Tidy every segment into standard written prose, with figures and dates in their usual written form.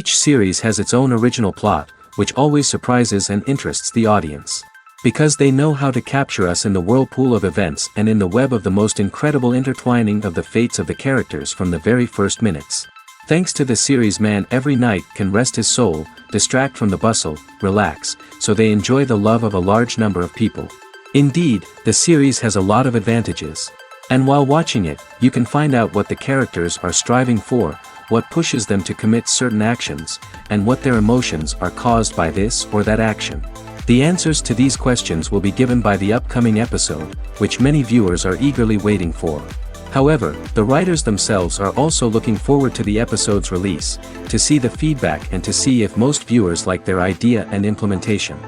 Each series has its own original plot, which always surprises and interests the audience. Because they know how to capture us in the whirlpool of events and in the web of the most incredible intertwining of the fates of the characters from the very first minutes. Thanks to the series, man every night can rest his soul, distract from the bustle, relax, so they enjoy the love of a large number of people. Indeed, the series has a lot of advantages. And while watching it, you can find out what the characters are striving for, what pushes them to commit certain actions, and what their emotions are caused by this or that action. The answers to these questions will be given by the upcoming episode, which many viewers are eagerly waiting for. However, the writers themselves are also looking forward to the episode's release, to see the feedback and to see if most viewers like their idea and implementation.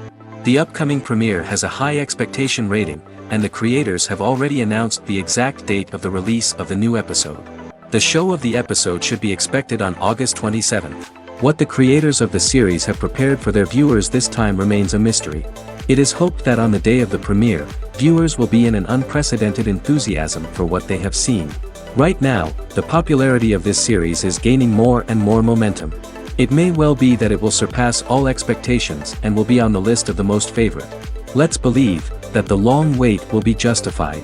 The upcoming premiere has a high expectation rating, and the creators have already announced the exact date of the release of the new episode. The show of the episode should be expected on August 27th. What the creators of the series have prepared for their viewers this time remains a mystery. It is hoped that on the day of the premiere, viewers will be in an unprecedented enthusiasm for what they have seen. Right now, the popularity of this series is gaining more and more momentum. It may well be that it will surpass all expectations and will be on the list of the most favorite. Let's believe that the long wait will be justified.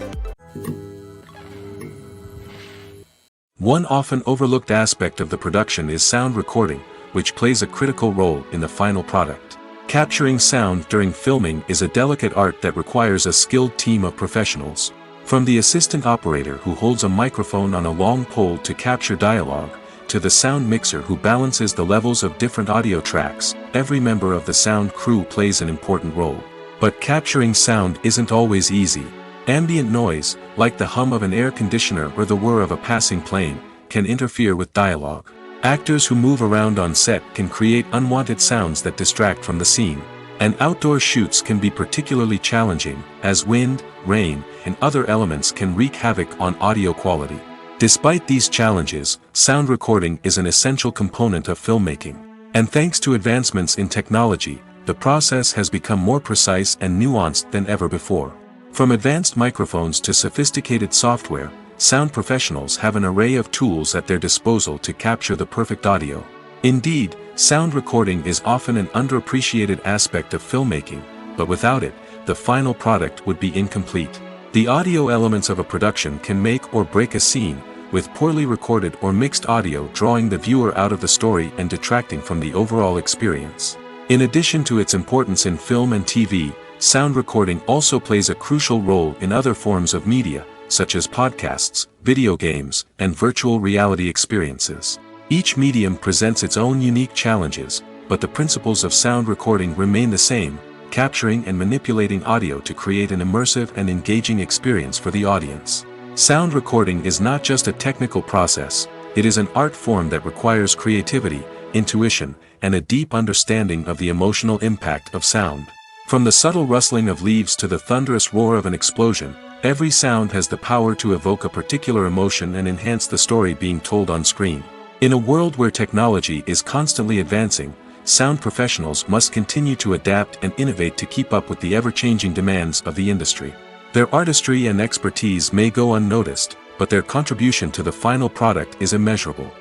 One often overlooked aspect of the production is sound recording, which plays a critical role in the final product. Capturing sound during filming is a delicate art that requires a skilled team of professionals. From the assistant operator who holds a microphone on a long pole to capture dialogue, to the sound mixer who balances the levels of different audio tracks, every member of the sound crew plays an important role. But capturing sound isn't always easy. Ambient noise, like the hum of an air conditioner or the whir of a passing plane, can interfere with dialogue. Actors who move around on set can create unwanted sounds that distract from the scene. And outdoor shoots can be particularly challenging, as wind, rain, and other elements can wreak havoc on audio quality. Despite these challenges, sound recording is an essential component of filmmaking. And thanks to advancements in technology, the process has become more precise and nuanced than ever before. From advanced microphones to sophisticated software, sound professionals have an array of tools at their disposal to capture the perfect audio. Indeed, sound recording is often an underappreciated aspect of filmmaking, but without it, the final product would be incomplete. The audio elements of a production can make or break a scene, with poorly recorded or mixed audio drawing the viewer out of the story and detracting from the overall experience. In addition to its importance in film and TV, sound recording also plays a crucial role in other forms of media, such as podcasts, video games, and virtual reality experiences. Each medium presents its own unique challenges, but the principles of sound recording remain the same, capturing and manipulating audio to create an immersive and engaging experience for the audience. Sound recording is not just a technical process, it is an art form that requires creativity, intuition, and a deep understanding of the emotional impact of sound. From the subtle rustling of leaves to the thunderous roar of an explosion, every sound has the power to evoke a particular emotion and enhance the story being told on screen. In a world where technology is constantly advancing, sound professionals must continue to adapt and innovate to keep up with the ever-changing demands of the industry. Their artistry and expertise may go unnoticed, but their contribution to the final product is immeasurable.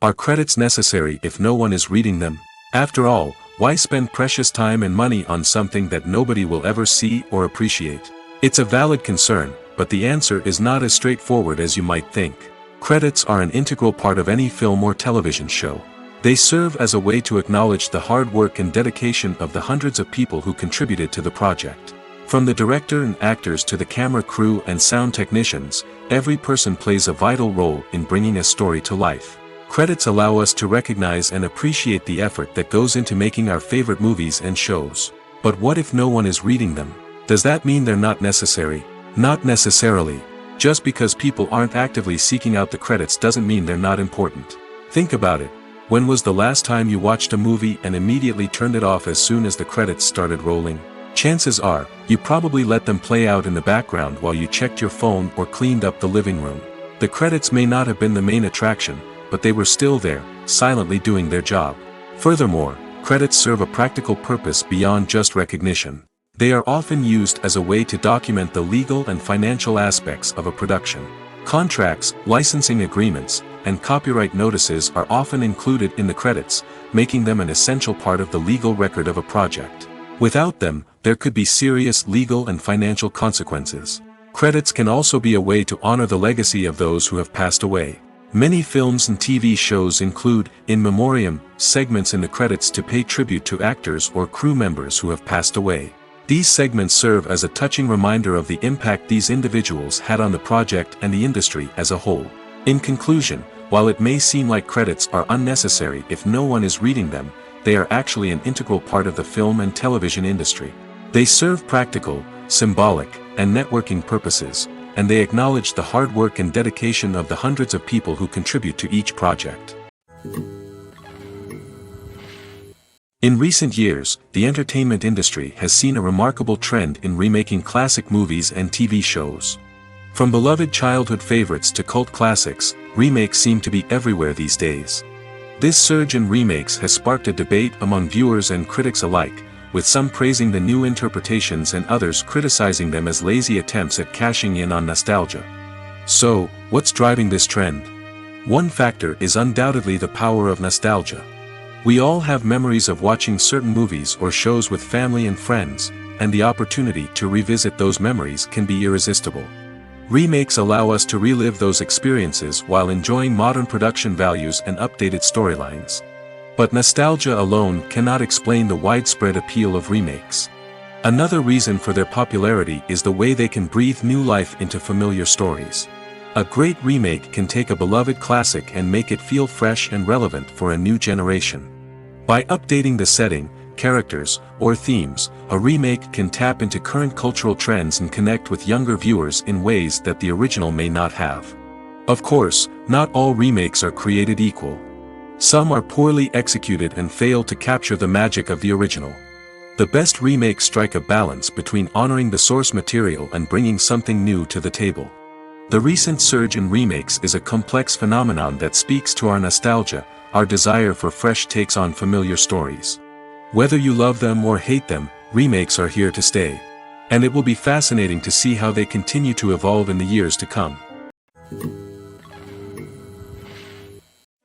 Are credits necessary if no one is reading them? After all, why spend precious time and money on something that nobody will ever see or appreciate? It's a valid concern, but the answer is not as straightforward as you might think. Credits are an integral part of any film or television show. They serve as a way to acknowledge the hard work and dedication of the hundreds of people who contributed to the project. From the director and actors to the camera crew and sound technicians, every person plays a vital role in bringing a story to life. Credits allow us to recognize and appreciate the effort that goes into making our favorite movies and shows. But what if no one is reading them? Does that mean they're not necessary? Not necessarily. Just because people aren't actively seeking out the credits doesn't mean they're not important. Think about it. When was the last time you watched a movie and immediately turned it off as soon as the credits started rolling? Chances are, you probably let them play out in the background while you checked your phone or cleaned up the living room. The credits may not have been the main attraction, but they were still there, silently doing their job. Furthermore, credits serve a practical purpose beyond just recognition. They are often used as a way to document the legal and financial aspects of a production. Contracts, licensing agreements, and copyright notices are often included in the credits, making them an essential part of the legal record of a project. Without them, there could be serious legal and financial consequences. Credits can also be a way to honor the legacy of those who have passed away. Many films and TV shows include, in memoriam, segments in the credits to pay tribute to actors or crew members who have passed away. These segments serve as a touching reminder of the impact these individuals had on the project and the industry as a whole. In conclusion, while it may seem like credits are unnecessary if no one is reading them, they are actually an integral part of the film and television industry. They serve practical, symbolic, and networking purposes, and they acknowledge the hard work and dedication of the hundreds of people who contribute to each project. In recent years, the entertainment industry has seen a remarkable trend in remaking classic movies and TV shows. From beloved childhood favorites to cult classics, remakes seem to be everywhere these days. This surge in remakes has sparked a debate among viewers and critics alike, with some praising the new interpretations and others criticizing them as lazy attempts at cashing in on nostalgia. So, what's driving this trend? One factor is undoubtedly the power of nostalgia. We all have memories of watching certain movies or shows with family and friends, and the opportunity to revisit those memories can be irresistible. Remakes allow us to relive those experiences while enjoying modern production values and updated storylines. But nostalgia alone cannot explain the widespread appeal of remakes. Another reason for their popularity is the way they can breathe new life into familiar stories. A great remake can take a beloved classic and make it feel fresh and relevant for a new generation. By updating the setting, characters, or themes, a remake can tap into current cultural trends and connect with younger viewers in ways that the original may not have. Of course, not all remakes are created equal. Some are poorly executed and fail to capture the magic of the original. The best remakes strike a balance between honoring the source material and bringing something new to the table. The recent surge in remakes is a complex phenomenon that speaks to our nostalgia, our desire for fresh takes on familiar stories. Whether you love them or hate them, remakes are here to stay. And it will be fascinating to see how they continue to evolve in the years to come.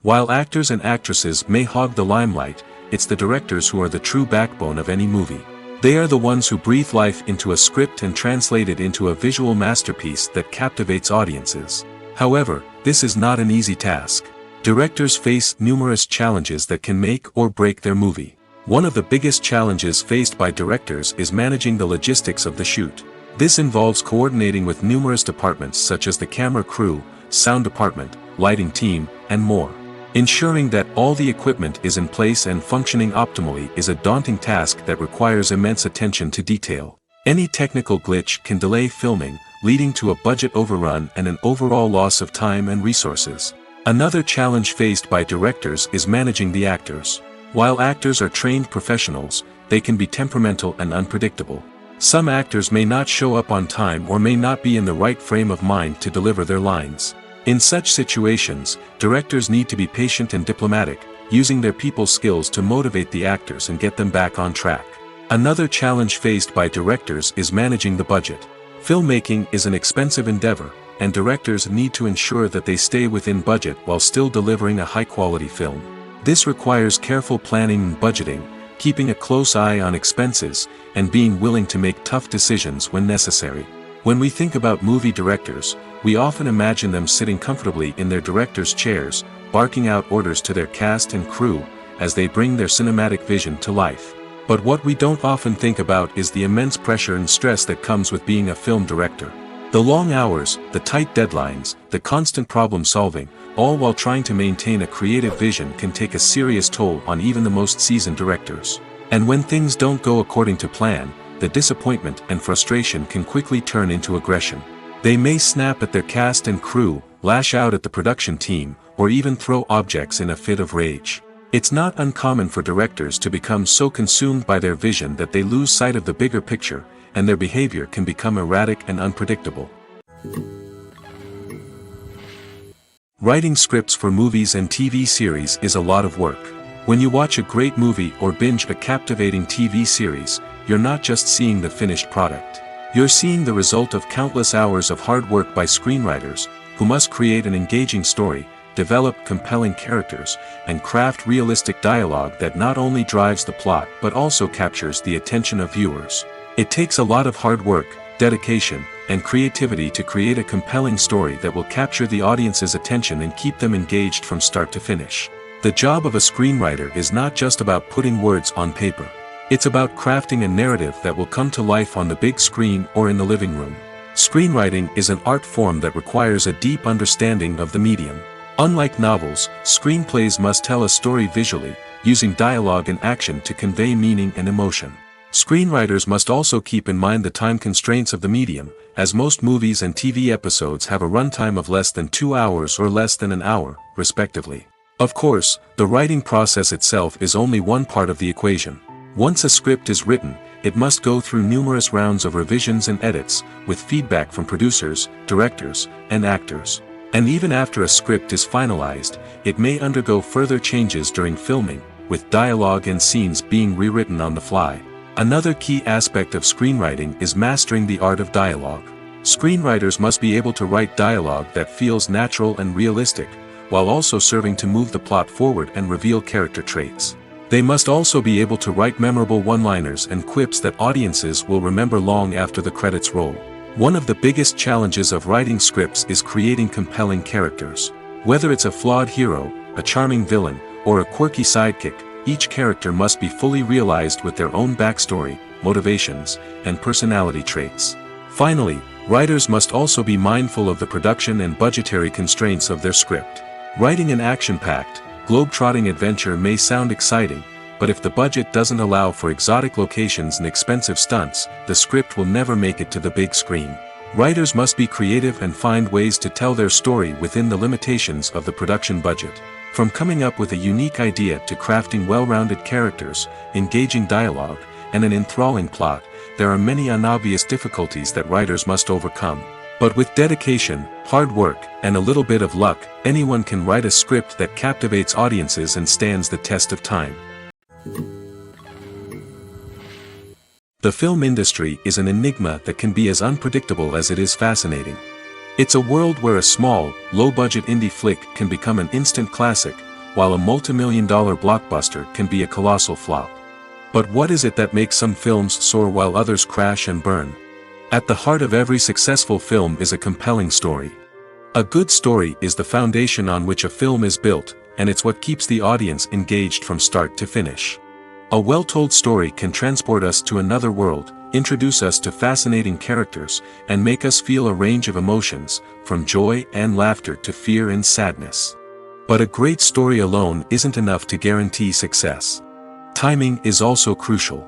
While actors and actresses may hog the limelight, it's the directors who are the true backbone of any movie. They are the ones who breathe life into a script and translate it into a visual masterpiece that captivates audiences. However, this is not an easy task. Directors face numerous challenges that can make or break their movie. One of the biggest challenges faced by directors is managing the logistics of the shoot. This involves coordinating with numerous departments such as the camera crew, sound department, lighting team, and more. Ensuring that all the equipment is in place and functioning optimally is a daunting task that requires immense attention to detail. Any technical glitch can delay filming, leading to a budget overrun and an overall loss of time and resources. Another challenge faced by directors is managing the actors. While actors are trained professionals, they can be temperamental and unpredictable. Some actors may not show up on time or may not be in the right frame of mind to deliver their lines. In such situations, directors need to be patient and diplomatic, using their people skills to motivate the actors and get them back on track. Another challenge faced by directors is managing the budget. Filmmaking is an expensive endeavor, and directors need to ensure that they stay within budget while still delivering a high-quality film. This requires careful planning and budgeting, keeping a close eye on expenses, and being willing to make tough decisions when necessary. When we think about movie directors, we often imagine them sitting comfortably in their director's chairs, barking out orders to their cast and crew, as they bring their cinematic vision to life. But what we don't often think about is the immense pressure and stress that comes with being a film director. The long hours, the tight deadlines, the constant problem solving, all while trying to maintain a creative vision can take a serious toll on even the most seasoned directors. And when things don't go according to plan, the disappointment and frustration can quickly turn into aggression. They may snap at their cast and crew, lash out at the production team, or even throw objects in a fit of rage. It's not uncommon for directors to become so consumed by their vision that they lose sight of the bigger picture, and their behavior can become erratic and unpredictable. Writing scripts for movies and TV series is a lot of work. When you watch a great movie or binge a captivating TV series, you're not just seeing the finished product. You're seeing the result of countless hours of hard work by screenwriters, who must create an engaging story, develop compelling characters, and craft realistic dialogue that not only drives the plot but also captures the attention of viewers. It takes a lot of hard work, dedication, and creativity to create a compelling story that will capture the audience's attention and keep them engaged from start to finish. The job of a screenwriter is not just about putting words on paper. It's about crafting a narrative that will come to life on the big screen or in the living room. Screenwriting is an art form that requires a deep understanding of the medium. Unlike novels, screenplays must tell a story visually, using dialogue and action to convey meaning and emotion. Screenwriters must also keep in mind the time constraints of the medium, as most movies and TV episodes have a runtime of less than 2 hours or less than an hour, respectively. Of course, the writing process itself is only one part of the equation. Once a script is written, it must go through numerous rounds of revisions and edits, with feedback from producers, directors, and actors. And even after a script is finalized, it may undergo further changes during filming, with dialogue and scenes being rewritten on the fly. Another key aspect of screenwriting is mastering the art of dialogue. Screenwriters must be able to write dialogue that feels natural and realistic, while also serving to move the plot forward and reveal character traits. They must also be able to write memorable one-liners and quips that audiences will remember long after the credits roll. One of the biggest challenges of writing scripts is creating compelling characters. Whether it's a flawed hero, a charming villain, or a quirky sidekick, each character must be fully realized with their own backstory, motivations, and personality traits. Finally, writers must also be mindful of the production and budgetary constraints of their script. Writing an action-packed, globe-trotting adventure may sound exciting, but if the budget doesn't allow for exotic locations and expensive stunts, the script will never make it to the big screen. Writers must be creative and find ways to tell their story within the limitations of the production budget. From coming up with a unique idea to crafting well-rounded characters, engaging dialogue, and an enthralling plot, there are many unobvious difficulties that writers must overcome. But with dedication, hard work, and a little bit of luck, anyone can write a script that captivates audiences and stands the test of time. The film industry is an enigma that can be as unpredictable as it is fascinating. It's a world where a small, low-budget indie flick can become an instant classic, while a multi-million-dollar blockbuster can be a colossal flop. But what is it that makes some films soar while others crash and burn? At the heart of every successful film is a compelling story. A good story is the foundation on which a film is built, and it's what keeps the audience engaged from start to finish. A well-told story can transport us to another world, introduce us to fascinating characters, and make us feel a range of emotions, from joy and laughter to fear and sadness. But a great story alone isn't enough to guarantee success. Timing is also crucial.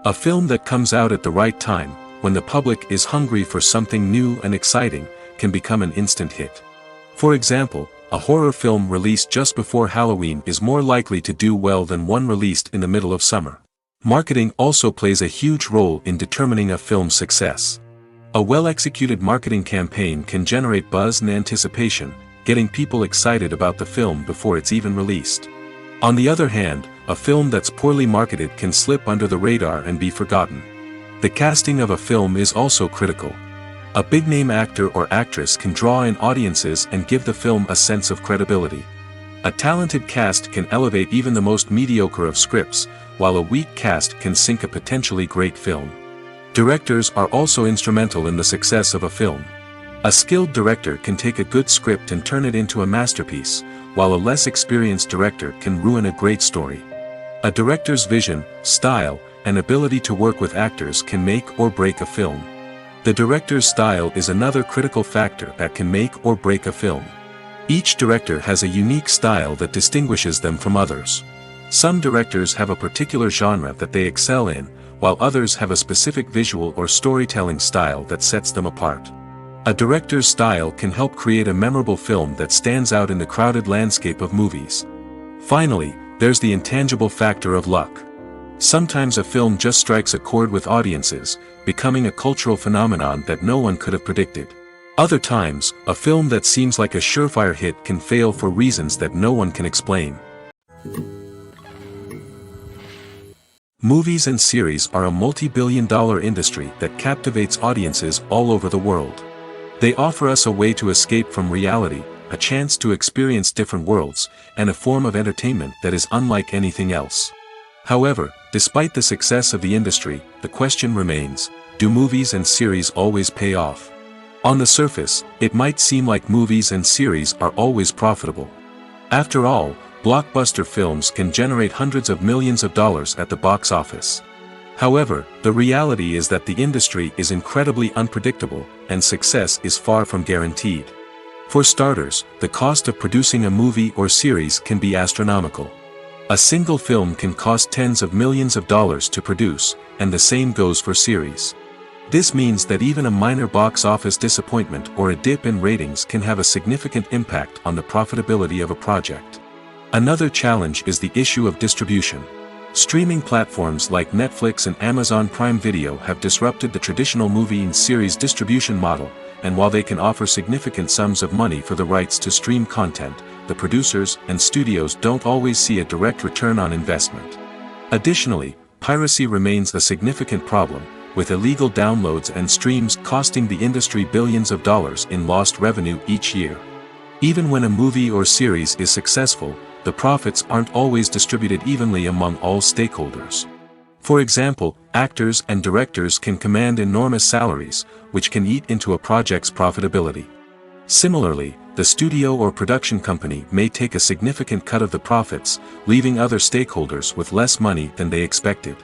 A film that comes out at the right time, when the public is hungry for something new and exciting, can become an instant hit. For example, a horror film released just before Halloween is more likely to do well than one released in the middle of summer. Marketing also plays a huge role in determining a film's success. A well-executed marketing campaign can generate buzz and anticipation, getting people excited about the film before it's even released. On the other hand, a film that's poorly marketed can slip under the radar and be forgotten. The casting of a film is also critical. A big-name actor or actress can draw in audiences and give the film a sense of credibility. A talented cast can elevate even the most mediocre of scripts, while a weak cast can sink a potentially great film. Directors are also instrumental in the success of a film. A skilled director can take a good script and turn it into a masterpiece, while a less experienced director can ruin a great story. A director's vision, style, and ability to work with actors can make or break a film. The director's style is another critical factor that can make or break a film. Each director has a unique style that distinguishes them from others. Some directors have a particular genre that they excel in, while others have a specific visual or storytelling style that sets them apart. A director's style can help create a memorable film that stands out in the crowded landscape of movies. Finally, there's the intangible factor of luck. Sometimes a film just strikes a chord with audiences, becoming a cultural phenomenon that no one could have predicted. Other times, a film that seems like a surefire hit can fail for reasons that no one can explain. Movies and series are a multi-billion-dollar industry that captivates audiences all over the world. They offer us a way to escape from reality, a chance to experience different worlds, and a form of entertainment that is unlike anything else. However, despite the success of the industry, the question remains, do movies and series always pay off? On the surface, it might seem like movies and series are always profitable. After all, blockbuster films can generate hundreds of millions of dollars at the box office. However, the reality is that the industry is incredibly unpredictable, and success is far from guaranteed. For starters, the cost of producing a movie or series can be astronomical. A single film can cost tens of millions of dollars to produce, and the same goes for series. This means that even a minor box office disappointment or a dip in ratings can have a significant impact on the profitability of a project. Another challenge is the issue of distribution. Streaming platforms like Netflix and Amazon Prime Video have disrupted the traditional movie and series distribution model, and while they can offer significant sums of money for the rights to stream content, the producers and studios don't always see a direct return on investment. Additionally, piracy remains a significant problem, with illegal downloads and streams costing the industry billions of dollars in lost revenue each year. Even when a movie or series is successful, the profits aren't always distributed evenly among all stakeholders. For example, actors and directors can command enormous salaries, which can eat into a project's profitability. Similarly, the studio or production company may take a significant cut of the profits, leaving other stakeholders with less money than they expected.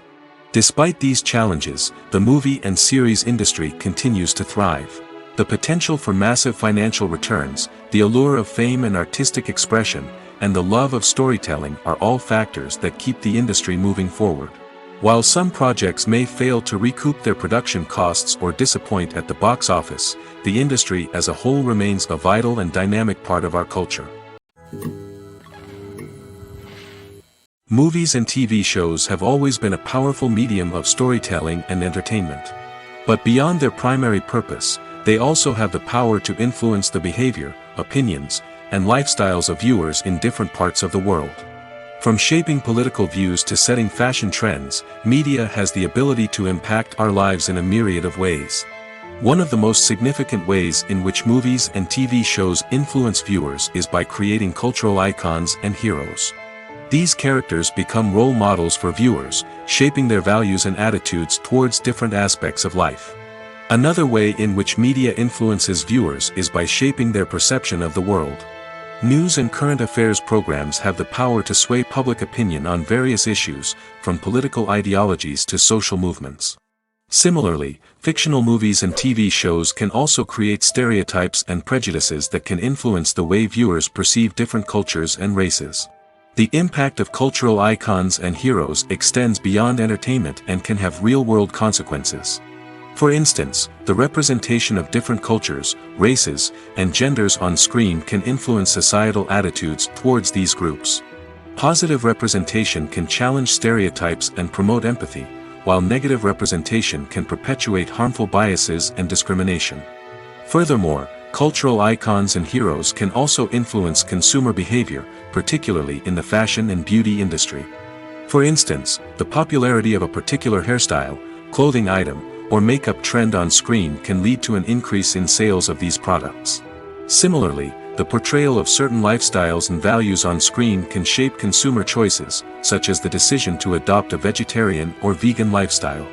Despite these challenges, the movie and series industry continues to thrive. The potential for massive financial returns, the allure of fame and artistic expression, and the love of storytelling are all factors that keep the industry moving forward. While some projects may fail to recoup their production costs or disappoint at the box office, the industry as a whole remains a vital and dynamic part of our culture. Movies and TV shows have always been a powerful medium of storytelling and entertainment. But beyond their primary purpose, they also have the power to influence the behavior, opinions, and lifestyles of viewers in different parts of the world. From shaping political views to setting fashion trends, media has the ability to impact our lives in a myriad of ways. One of the most significant ways in which movies and TV shows influence viewers is by creating cultural icons and heroes. These characters become role models for viewers, shaping their values and attitudes towards different aspects of life. Another way in which media influences viewers is by shaping their perception of the world. News and current affairs programs have the power to sway public opinion on various issues, from political ideologies to social movements. Similarly, fictional movies and TV shows can also create stereotypes and prejudices that can influence the way viewers perceive different cultures and races. The impact of cultural icons and heroes extends beyond entertainment and can have real-world consequences. For instance, the representation of different cultures, races, and genders on screen can influence societal attitudes towards these groups. Positive representation can challenge stereotypes and promote empathy, while negative representation can perpetuate harmful biases and discrimination. Furthermore, cultural icons and heroes can also influence consumer behavior, particularly in the fashion and beauty industry. For instance, the popularity of a particular hairstyle, clothing item, or makeup trend on screen can lead to an increase in sales of these products. Similarly, the portrayal of certain lifestyles and values on screen can shape consumer choices, such as the decision to adopt a vegetarian or vegan lifestyle.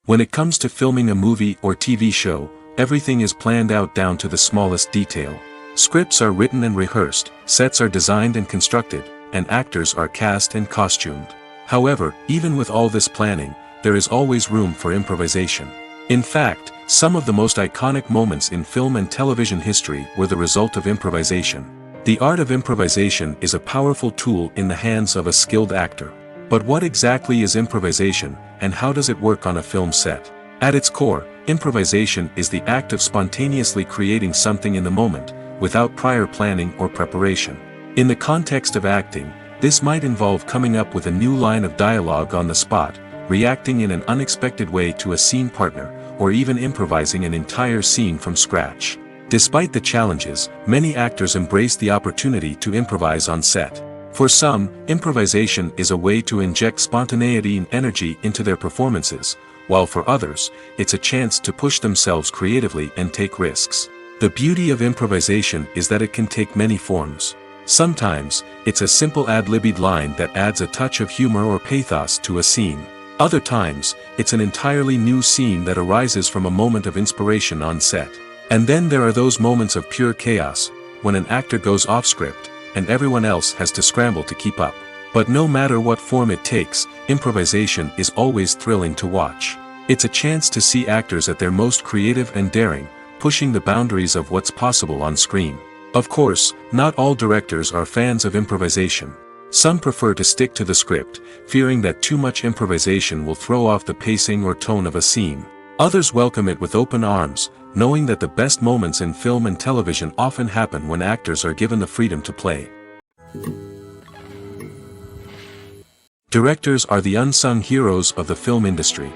When it comes to filming a movie or TV show, everything is planned out down to the smallest detail. Scripts are written and rehearsed, sets are designed and constructed, and actors are cast and costumed. However, even with all this planning, there is always room for improvisation. In fact, some of the most iconic moments in film and television history were the result of improvisation. The art of improvisation is a powerful tool in the hands of a skilled actor. But what exactly is improvisation, and how does it work on a film set? At its core, improvisation is the act of spontaneously creating something in the moment, without prior planning or preparation. In the context of acting, this might involve coming up with a new line of dialogue on the spot, reacting in an unexpected way to a scene partner, or even improvising an entire scene from scratch. Despite the challenges, many actors embrace the opportunity to improvise on set. For some, improvisation is a way to inject spontaneity and energy into their performances, while for others, it's a chance to push themselves creatively and take risks. The beauty of improvisation is that it can take many forms. Sometimes, it's a simple ad-libbed line that adds a touch of humor or pathos to a scene. Other times, it's an entirely new scene that arises from a moment of inspiration on set. And then there are those moments of pure chaos, when an actor goes off script, and everyone else has to scramble to keep up. But no matter what form it takes, improvisation is always thrilling to watch. It's a chance to see actors at their most creative and daring, pushing the boundaries of what's possible on screen. Of course, not all directors are fans of improvisation. Some prefer to stick to the script, fearing that too much improvisation will throw off the pacing or tone of a scene. Others welcome it with open arms, knowing that the best moments in film and television often happen when actors are given the freedom to play. Directors are the unsung heroes of the film industry.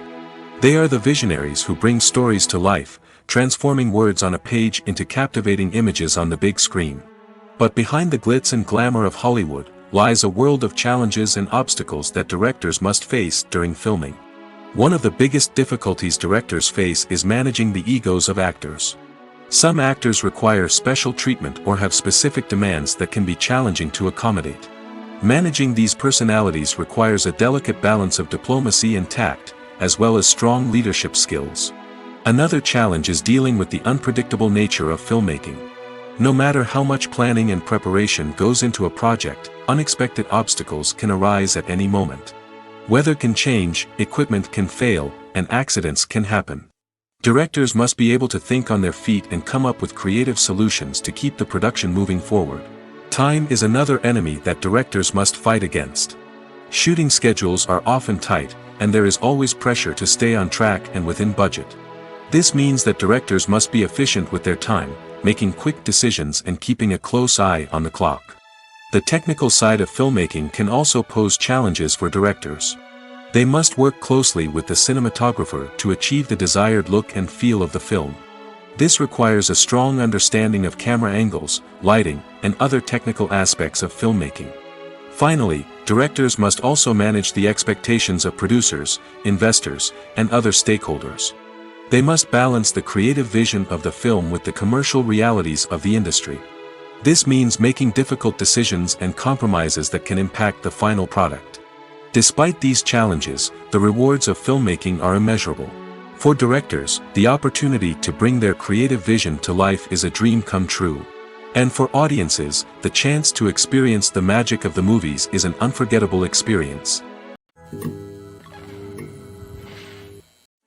They are the visionaries who bring stories to life, transforming words on a page into captivating images on the big screen. But behind the glitz and glamour of Hollywood, lies a world of challenges and obstacles that directors must face during filming. One of the biggest difficulties directors face is managing the egos of actors. Some actors require special treatment or have specific demands that can be challenging to accommodate. Managing these personalities requires a delicate balance of diplomacy and tact, as well as strong leadership skills. Another challenge is dealing with the unpredictable nature of filmmaking. No matter how much planning and preparation goes into a project, unexpected obstacles can arise at any moment. Weather can change, equipment can fail, and accidents can happen. Directors must be able to think on their feet and come up with creative solutions to keep the production moving forward. Time is another enemy that directors must fight against. Shooting schedules are often tight, and there is always pressure to stay on track and within budget. This means that directors must be efficient with their time, making quick decisions and keeping a close eye on the clock. The technical side of filmmaking can also pose challenges for directors. They must work closely with the cinematographer to achieve the desired look and feel of the film. This requires a strong understanding of camera angles, lighting, and other technical aspects of filmmaking. Finally, directors must also manage the expectations of producers, investors, and other stakeholders. They must balance the creative vision of the film with the commercial realities of the industry. This means making difficult decisions and compromises that can impact the final product. Despite these challenges, the rewards of filmmaking are immeasurable. For directors, the opportunity to bring their creative vision to life is a dream come true. And for audiences, the chance to experience the magic of the movies is an unforgettable experience.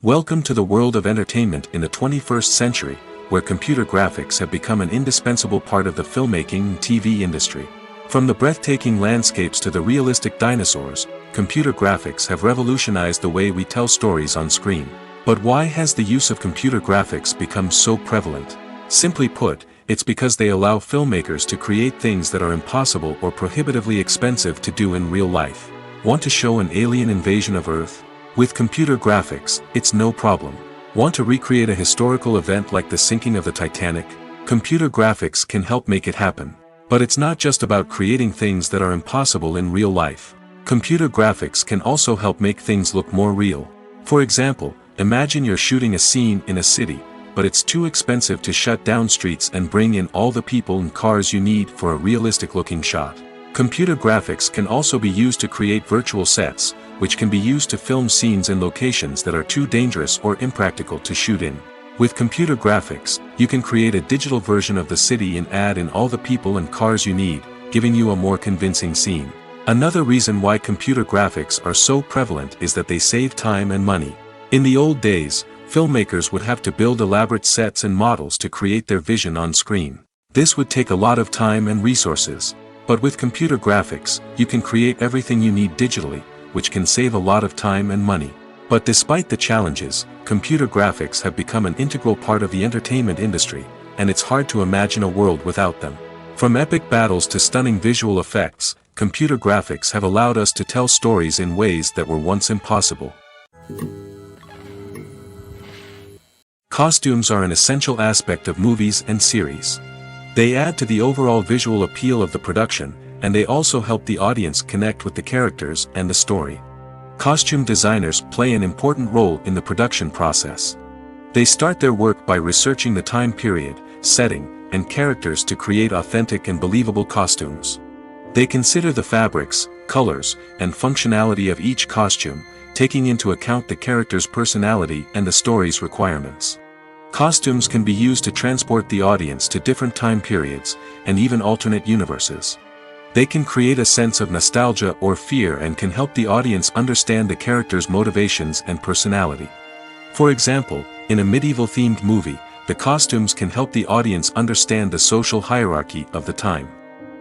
Welcome to the world of entertainment in the 21st century, where computer graphics have become an indispensable part of the filmmaking and TV industry. From the breathtaking landscapes to the realistic dinosaurs, computer graphics have revolutionized the way we tell stories on screen. But why has the use of computer graphics become so prevalent? Simply put, it's because they allow filmmakers to create things that are impossible or prohibitively expensive to do in real life. Want to show an alien invasion of Earth? With computer graphics, it's no problem. Want to recreate a historical event like the sinking of the Titanic? Computer graphics can help make it happen. But it's not just about creating things that are impossible in real life. Computer graphics can also help make things look more real. For example, imagine you're shooting a scene in a city, but it's too expensive to shut down streets and bring in all the people and cars you need for a realistic-looking shot. Computer graphics can also be used to create virtual sets, which can be used to film scenes in locations that are too dangerous or impractical to shoot in. With computer graphics, you can create a digital version of the city and add in all the people and cars you need, giving you a more convincing scene. Another reason why computer graphics are so prevalent is that they save time and money. In the old days, filmmakers would have to build elaborate sets and models to create their vision on screen. This would take a lot of time and resources. But with computer graphics, you can create everything you need digitally, which can save a lot of time and money. But despite the challenges, computer graphics have become an integral part of the entertainment industry, and it's hard to imagine a world without them. From epic battles to stunning visual effects, computer graphics have allowed us to tell stories in ways that were once impossible. Costumes are an essential aspect of movies and series. They add to the overall visual appeal of the production, and they also help the audience connect with the characters and the story. Costume designers play an important role in the production process. They start their work by researching the time period, setting, and characters to create authentic and believable costumes. They consider the fabrics, colors, and functionality of each costume, taking into account the character's personality and the story's requirements. Costumes can be used to transport the audience to different time periods, and even alternate universes. They can create a sense of nostalgia or fear and can help the audience understand the character's motivations and personality. For example, in a medieval-themed movie, the costumes can help the audience understand the social hierarchy of the time.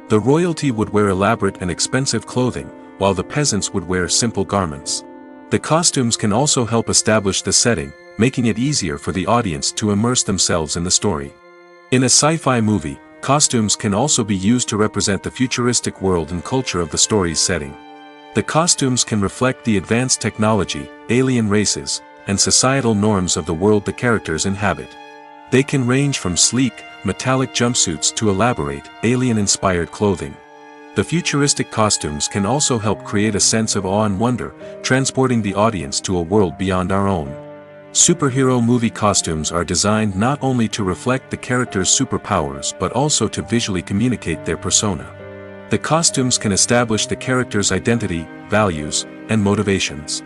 The royalty would wear elaborate and expensive clothing, while the peasants would wear simple garments. The costumes can also help establish the setting, making it easier for the audience to immerse themselves in the story. In a sci-fi movie, costumes can also be used to represent the futuristic world and culture of the story's setting. The costumes can reflect the advanced technology, alien races, and societal norms of the world the characters inhabit. They can range from sleek, metallic jumpsuits to elaborate, alien-inspired clothing. The futuristic costumes can also help create a sense of awe and wonder, transporting the audience to a world beyond our own. Superhero movie costumes are designed not only to reflect the character's superpowers but also to visually communicate their persona. The costumes can establish the character's identity, values, and motivations.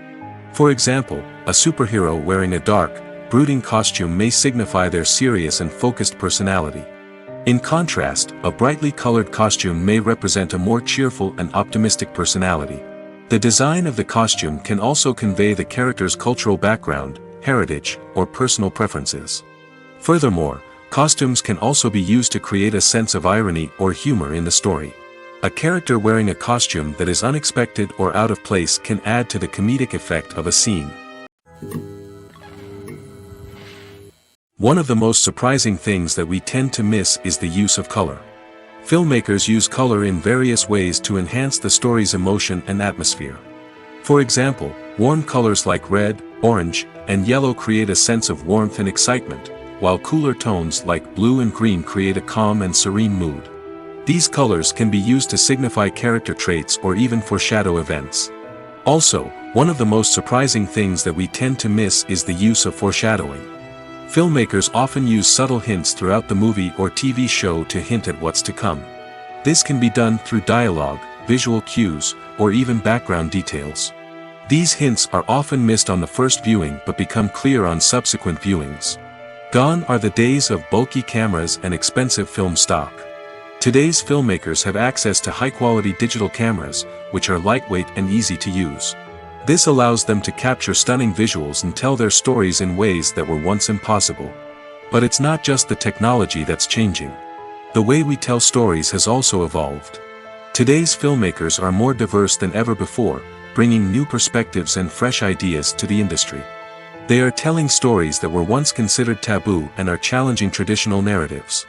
For example, a superhero wearing a dark, brooding costume may signify their serious and focused personality. In contrast, a brightly colored costume may represent a more cheerful and optimistic personality. The design of the costume can also convey the character's cultural background, heritage, or personal preferences. Furthermore, costumes can also be used to create a sense of irony or humor in the story. A character wearing a costume that is unexpected or out of place can add to the comedic effect of a scene. One of the most surprising things that we tend to miss is the use of color. Filmmakers use color in various ways to enhance the story's emotion and atmosphere. For example, warm colors like red, orange, and yellow create a sense of warmth and excitement, while cooler tones like blue and green create a calm and serene mood. These colors can be used to signify character traits or even foreshadow events. Also, one of the most surprising things that we tend to miss is the use of foreshadowing. Filmmakers often use subtle hints throughout the movie or TV show to hint at what's to come. This can be done through dialogue, visual cues, or even background details. These hints are often missed on the first viewing but become clear on subsequent viewings. Gone are the days of bulky cameras and expensive film stock. Today's filmmakers have access to high-quality digital cameras, which are lightweight and easy to use. This allows them to capture stunning visuals and tell their stories in ways that were once impossible. But it's not just the technology that's changing. The way we tell stories has also evolved. Today's filmmakers are more diverse than ever before, bringing new perspectives and fresh ideas to the industry. They are telling stories that were once considered taboo and are challenging traditional narratives.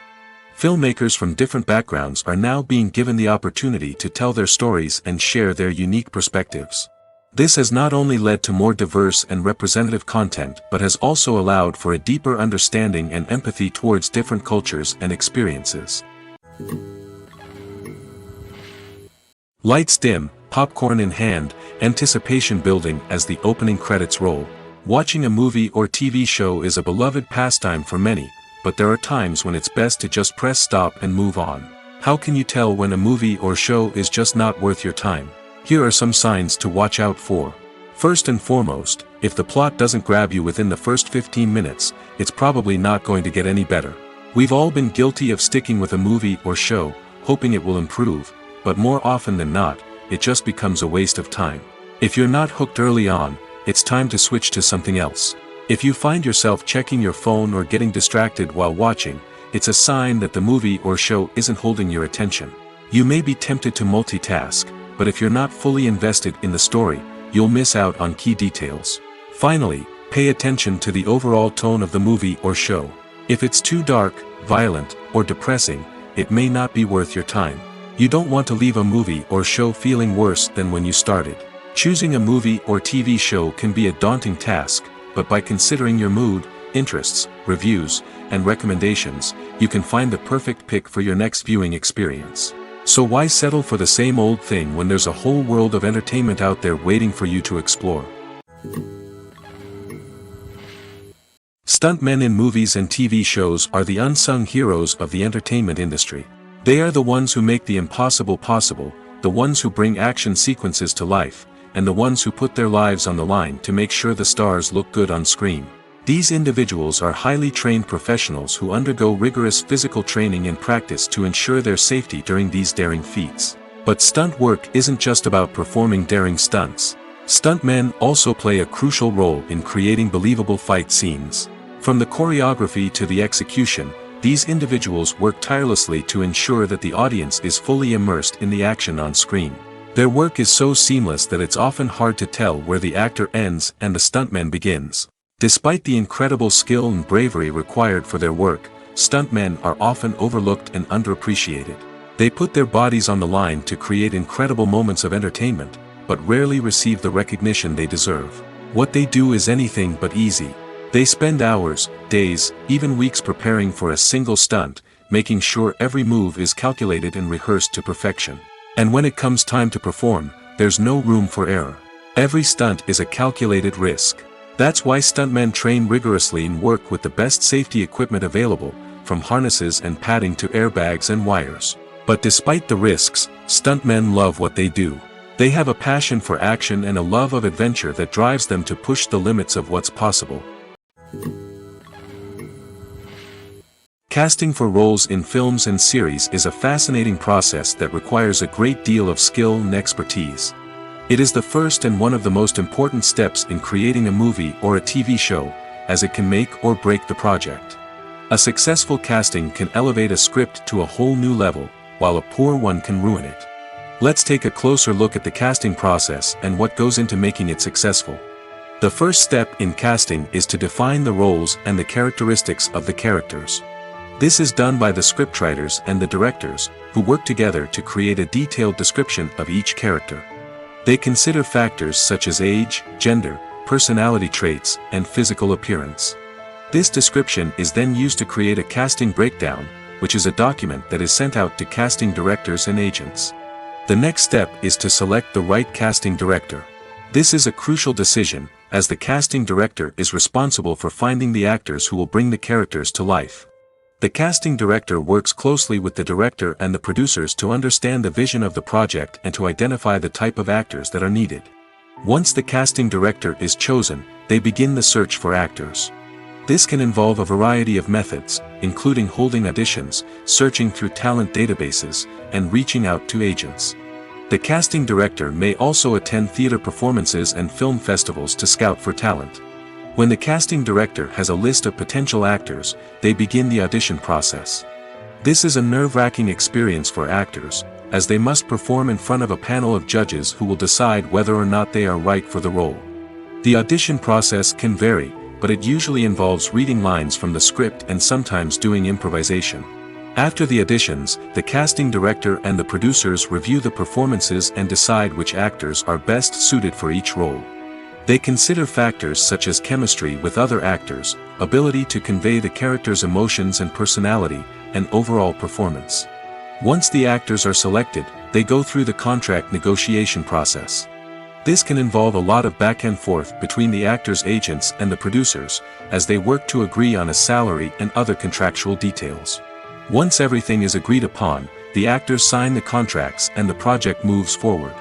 Filmmakers from different backgrounds are now being given the opportunity to tell their stories and share their unique perspectives. This has not only led to more diverse and representative content but has also allowed for a deeper understanding and empathy towards different cultures and experiences. Lights dim, popcorn in hand, anticipation building as the opening credits roll. Watching a movie or TV show is a beloved pastime for many, but there are times when it's best to just press stop and move on. How can you tell when a movie or show is just not worth your time? Here are some signs to watch out for. First and foremost, if the plot doesn't grab you within the first 15 minutes, it's probably not going to get any better. We've all been guilty of sticking with a movie or show, hoping it will improve, but more often than not, it just becomes a waste of time. If you're not hooked early on, it's time to switch to something else. If you find yourself checking your phone or getting distracted while watching, it's a sign that the movie or show isn't holding your attention. You may be tempted to multitask, but if you're not fully invested in the story, you'll miss out on key details. Finally, pay attention to the overall tone of the movie or show. If it's too dark, violent, or depressing, it may not be worth your time. You don't want to leave a movie or show feeling worse than when you started. Choosing a movie or TV show can be a daunting task, but by considering your mood, interests, reviews, and recommendations, you can find the perfect pick for your next viewing experience. So why settle for the same old thing when there's a whole world of entertainment out there waiting for you to explore? Stuntmen in movies and TV shows are the unsung heroes of the entertainment industry. They are the ones who make the impossible possible, the ones who bring action sequences to life, and the ones who put their lives on the line to make sure the stars look good on screen. These individuals are highly trained professionals who undergo rigorous physical training and practice to ensure their safety during these daring feats. But stunt work isn't just about performing daring stunts. Stuntmen also play a crucial role in creating believable fight scenes. From the choreography to the execution, these individuals work tirelessly to ensure that the audience is fully immersed in the action on screen. Their work is so seamless that it's often hard to tell where the actor ends and the stuntman begins. Despite the incredible skill and bravery required for their work, stuntmen are often overlooked and underappreciated. They put their bodies on the line to create incredible moments of entertainment, but rarely receive the recognition they deserve. What they do is anything but easy. They spend hours, days, even weeks preparing for a single stunt, making sure every move is calculated and rehearsed to perfection. And when it comes time to perform, there's no room for error. Every stunt is a calculated risk. That's why stuntmen train rigorously and work with the best safety equipment available, from harnesses and padding to airbags and wires. But despite the risks, stuntmen love what they do. They have a passion for action and a love of adventure that drives them to push the limits of what's possible. Casting for roles in films and series is a fascinating process that requires a great deal of skill and expertise. It is the first and one of the most important steps in creating a movie or a TV show, as it can make or break the project. A successful casting can elevate a script to a whole new level, while a poor one can ruin it. Let's take a closer look at the casting process and what goes into making it successful. The first step in casting is to define the roles and the characteristics of the characters. This is done by the scriptwriters and the directors, who work together to create a detailed description of each character. They consider factors such as age, gender, personality traits, and physical appearance. This description is then used to create a casting breakdown, which is a document that is sent out to casting directors and agents. The next step is to select the right casting director. This is a crucial decision, as the casting director is responsible for finding the actors who will bring the characters to life. The casting director works closely with the director and the producers to understand the vision of the project and to identify the type of actors that are needed. Once the casting director is chosen, they begin the search for actors. This can involve a variety of methods, including holding auditions, searching through talent databases, and reaching out to agents. The casting director may also attend theater performances and film festivals to scout for talent. When the casting director has a list of potential actors, they begin the audition process. This is a nerve-wracking experience for actors, as they must perform in front of a panel of judges who will decide whether or not they are right for the role. The audition process can vary, but it usually involves reading lines from the script and sometimes doing improvisation. After the auditions, the casting director and the producers review the performances and decide which actors are best suited for each role. They consider factors such as chemistry with other actors, ability to convey the character's emotions and personality, and overall performance. Once the actors are selected, they go through the contract negotiation process. This can involve a lot of back and forth between the actors' agents and the producers, as they work to agree on a salary and other contractual details. Once everything is agreed upon, the actors sign the contracts and the project moves forward.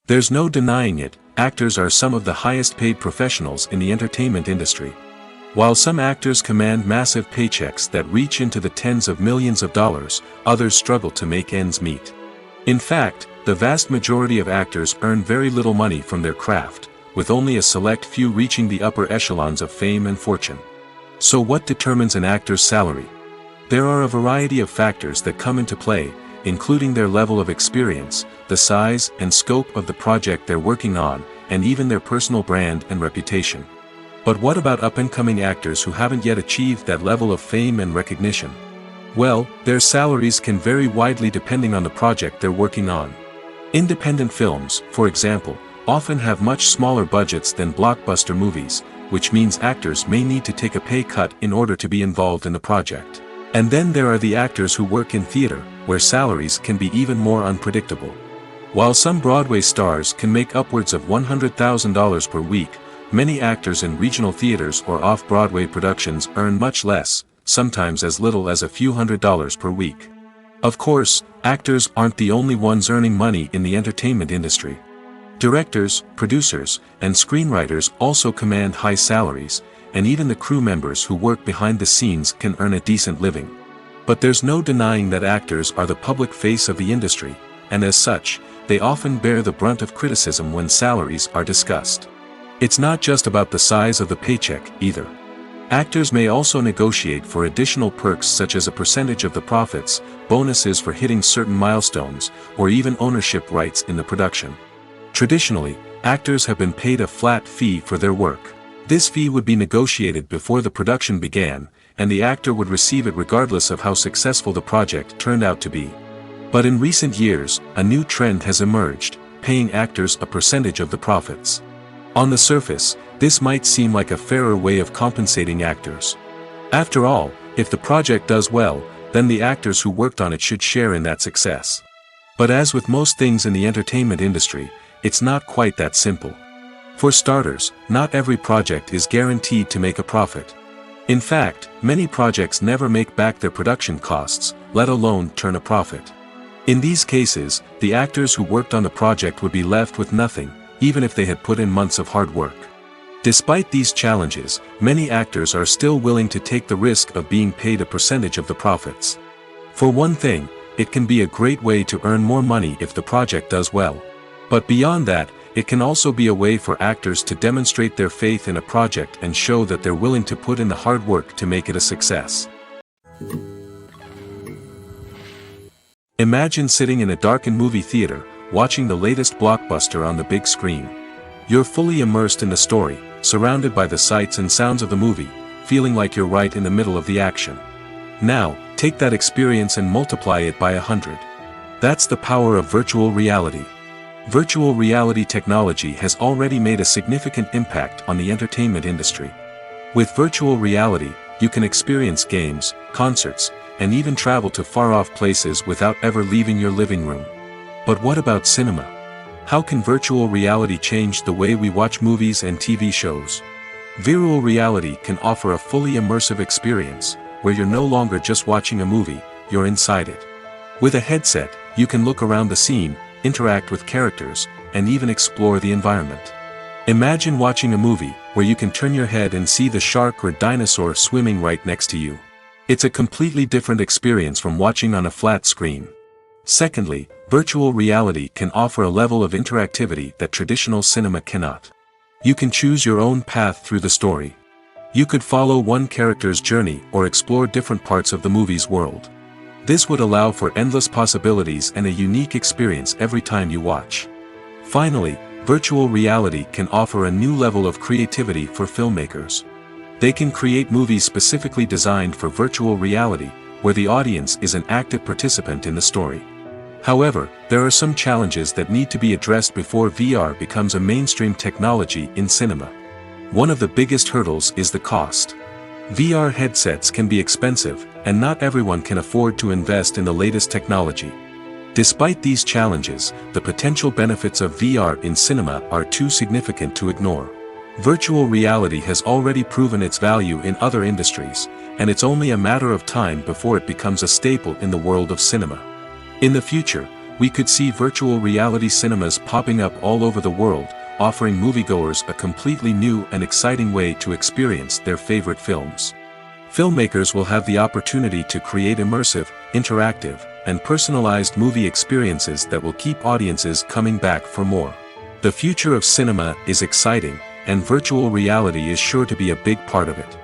There's no denying it, actors are some of the highest paid professionals in the entertainment industry. While some actors command massive paychecks that reach into the tens of millions of dollars, others struggle to make ends meet. In fact, the vast majority of actors earn very little money from their craft, with only a select few reaching the upper echelons of fame and fortune. So what determines an actor's salary? There are a variety of factors that come into play, including their level of experience, the size and scope of the project they're working on, and even their personal brand and reputation. But what about up-and-coming actors who haven't yet achieved that level of fame and recognition? Well, their salaries can vary widely depending on the project they're working on. Independent films, for example, often have much smaller budgets than blockbuster movies, which means actors may need to take a pay cut in order to be involved in the project. And then there are the actors who work in theater, where salaries can be even more unpredictable. While some Broadway stars can make upwards of $100,000 per week, many actors in regional theaters or off-Broadway productions earn much less, sometimes as little as a few $100s per week. Of course, actors aren't the only ones earning money in the entertainment industry. Directors, producers, and screenwriters also command high salaries, and even the crew members who work behind the scenes can earn a decent living. But there's no denying that actors are the public face of the industry, and as such, they often bear the brunt of criticism when salaries are discussed. It's not just about the size of the paycheck, either. Actors may also negotiate for additional perks such as a percentage of the profits, bonuses for hitting certain milestones, or even ownership rights in the production. Traditionally, actors have been paid a flat fee for their work. This fee would be negotiated before the production began, and the actor would receive it regardless of how successful the project turned out to be. But in recent years, a new trend has emerged, paying actors a percentage of the profits. On the surface, this might seem like a fairer way of compensating actors. After all, if the project does well, then the actors who worked on it should share in that success. But as with most things in the entertainment industry, it's not quite that simple. For starters, not every project is guaranteed to make a profit. In fact, many projects never make back their production costs, let alone turn a profit. In these cases, the actors who worked on the project would be left with nothing, even if they had put in months of hard work. Despite these challenges, many actors are still willing to take the risk of being paid a percentage of the profits. For one thing, it can be a great way to earn more money if the project does well. But beyond that, it can also be a way for actors to demonstrate their faith in a project and show that they're willing to put in the hard work to make it a success. Imagine sitting in a darkened movie theater, watching the latest blockbuster on the big screen. You're fully immersed in the story, surrounded by the sights and sounds of the movie, feeling like you're right in the middle of the action. Now, take that experience and multiply it by 100. That's the power of virtual reality. Virtual reality technology has already made a significant impact on the entertainment industry. With virtual reality, you can experience games, concerts, and even travel to far-off places without ever leaving your living room. But what about cinema? How can virtual reality change the way we watch movies and TV shows? Virtual reality can offer a fully immersive experience, where you're no longer just watching a movie, you're inside it. With a headset, you can look around the scene, interact with characters, and even explore the environment. Imagine watching a movie where you can turn your head and see the shark or dinosaur swimming right next to you. It's a completely different experience from watching on a flat screen. Secondly, virtual reality can offer a level of interactivity that traditional cinema cannot. You can choose your own path through the story. You could follow one character's journey or explore different parts of the movie's world. This would allow for endless possibilities and a unique experience every time you watch. Finally, virtual reality can offer a new level of creativity for filmmakers. They can create movies specifically designed for virtual reality, where the audience is an active participant in the story. However, there are some challenges that need to be addressed before VR becomes a mainstream technology in cinema. One of the biggest hurdles is the cost. VR headsets can be expensive, and not everyone can afford to invest in the latest technology. Despite these challenges, the potential benefits of VR in cinema are too significant to ignore. Virtual reality has already proven its value in other industries, and it's only a matter of time before it becomes a staple in the world of cinema. In the future, we could see virtual reality cinemas popping up all over the world, offering moviegoers a completely new and exciting way to experience their favorite films. Filmmakers will have the opportunity to create immersive, interactive, and personalized movie experiences that will keep audiences coming back for more. The future of cinema is exciting, and virtual reality is sure to be a big part of it.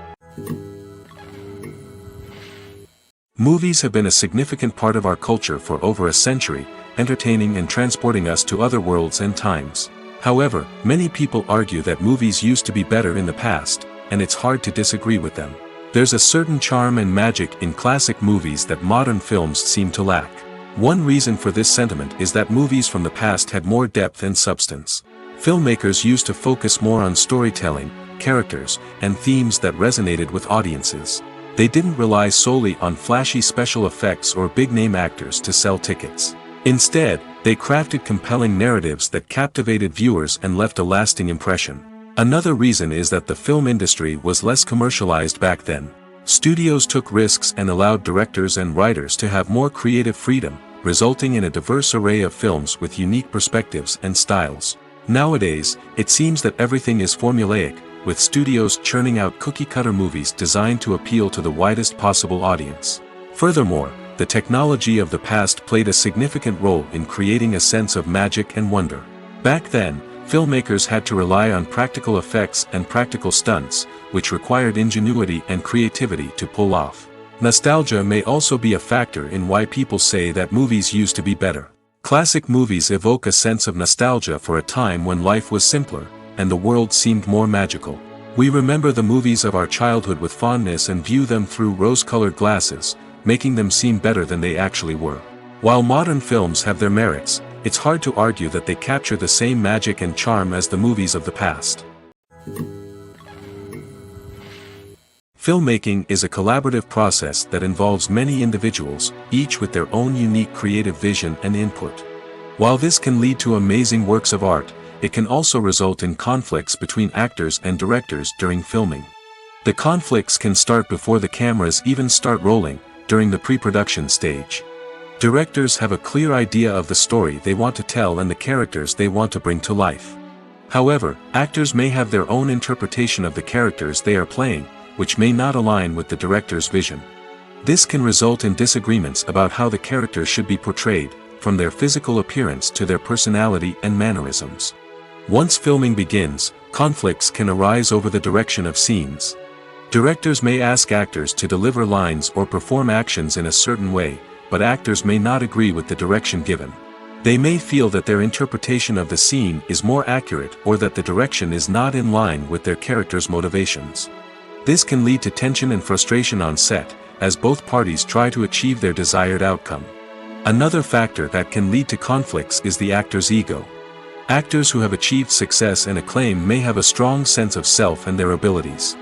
Movies have been a significant part of our culture for over a century, entertaining and transporting us to other worlds and times. However, many people argue that movies used to be better in the past, and it's hard to disagree with them. There's a certain charm and magic in classic movies that modern films seem to lack. One reason for this sentiment is that movies from the past had more depth and substance. Filmmakers used to focus more on storytelling, characters, and themes that resonated with audiences. They didn't rely solely on flashy special effects or big-name actors to sell tickets. Instead, they crafted compelling narratives that captivated viewers and left a lasting impression. Another reason is that the film industry was less commercialized back then. Studios took risks and allowed directors and writers to have more creative freedom, resulting in a diverse array of films with unique perspectives and styles. Nowadays, it seems that everything is formulaic, with studios churning out cookie-cutter movies designed to appeal to the widest possible audience. Furthermore, the technology of the past played a significant role in creating a sense of magic and wonder. Back then, filmmakers had to rely on practical effects and practical stunts, which required ingenuity and creativity to pull off. Nostalgia may also be a factor in why people say that movies used to be better. Classic movies evoke a sense of nostalgia for a time when life was simpler, and the world seemed more magical. We remember the movies of our childhood with fondness and view them through rose-colored glasses, making them seem better than they actually were. While modern films have their merits, it's hard to argue that they capture the same magic and charm as the movies of the past. Filmmaking is a collaborative process that involves many individuals, each with their own unique creative vision and input. While this can lead to amazing works of art, it can also result in conflicts between actors and directors during filming. The conflicts can start before the cameras even start rolling, during the pre-production stage. Directors have a clear idea of the story they want to tell and the characters they want to bring to life. However, actors may have their own interpretation of the characters they are playing, which may not align with the director's vision. This can result in disagreements about how the characters should be portrayed, from their physical appearance to their personality and mannerisms. Once filming begins, conflicts can arise over the direction of scenes. Directors may ask actors to deliver lines or perform actions in a certain way, but actors may not agree with the direction given. They may feel that their interpretation of the scene is more accurate or that the direction is not in line with their character's motivations. This can lead to tension and frustration on set, as both parties try to achieve their desired outcome. Another factor that can lead to conflicts is the actor's ego. Actors who have achieved success and acclaim may have a strong sense of self and their abilities.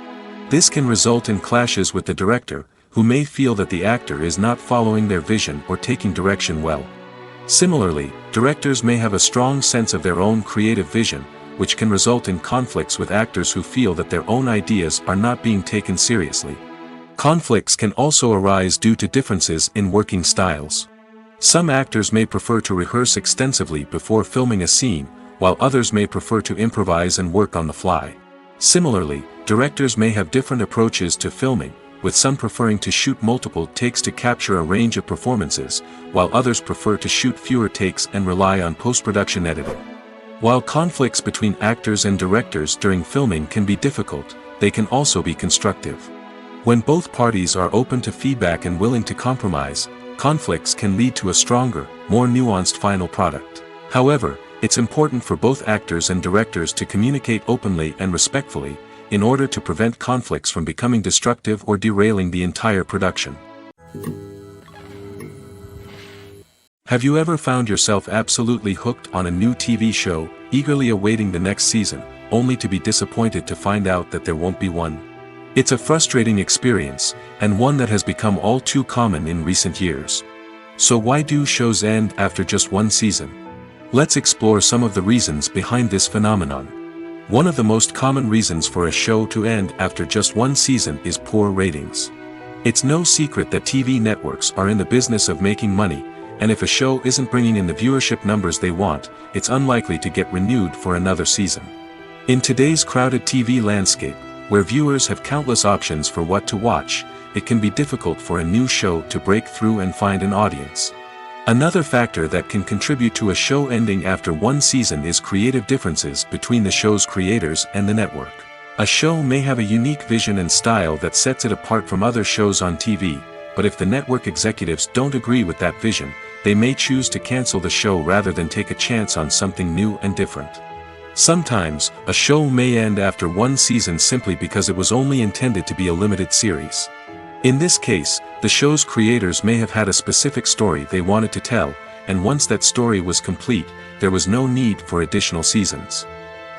This can result in clashes with the director, who may feel that the actor is not following their vision or taking direction well. Similarly, directors may have a strong sense of their own creative vision, which can result in conflicts with actors who feel that their own ideas are not being taken seriously. Conflicts can also arise due to differences in working styles. Some actors may prefer to rehearse extensively before filming a scene, while others may prefer to improvise and work on the fly. Similarly, directors may have different approaches to filming, with some preferring to shoot multiple takes to capture a range of performances, while others prefer to shoot fewer takes and rely on post-production editing. While conflicts between actors and directors during filming can be difficult, they can also be constructive. When both parties are open to feedback and willing to compromise, conflicts can lead to a stronger, more nuanced final product. However, it's important for both actors and directors to communicate openly and respectfully, in order to prevent conflicts from becoming destructive or derailing the entire production. Have you ever found yourself absolutely hooked on a new TV show, eagerly awaiting the next season, only to be disappointed to find out that there won't be one? It's a frustrating experience, and one that has become all too common in recent years. So why do shows end after just one season? Let's explore some of the reasons behind this phenomenon. One of the most common reasons for a show to end after just one season is poor ratings. It's no secret that TV networks are in the business of making money, and if a show isn't bringing in the viewership numbers they want, it's unlikely to get renewed for another season. In today's crowded TV landscape, where viewers have countless options for what to watch, it can be difficult for a new show to break through and find an audience. Another factor that can contribute to a show ending after one season is creative differences between the show's creators and the network. A show may have a unique vision and style that sets it apart from other shows on TV, but if the network executives don't agree with that vision, they may choose to cancel the show rather than take a chance on something new and different. Sometimes, a show may end after one season simply because it was only intended to be a limited series. In this case, the show's creators may have had a specific story they wanted to tell, and once that story was complete, there was no need for additional seasons.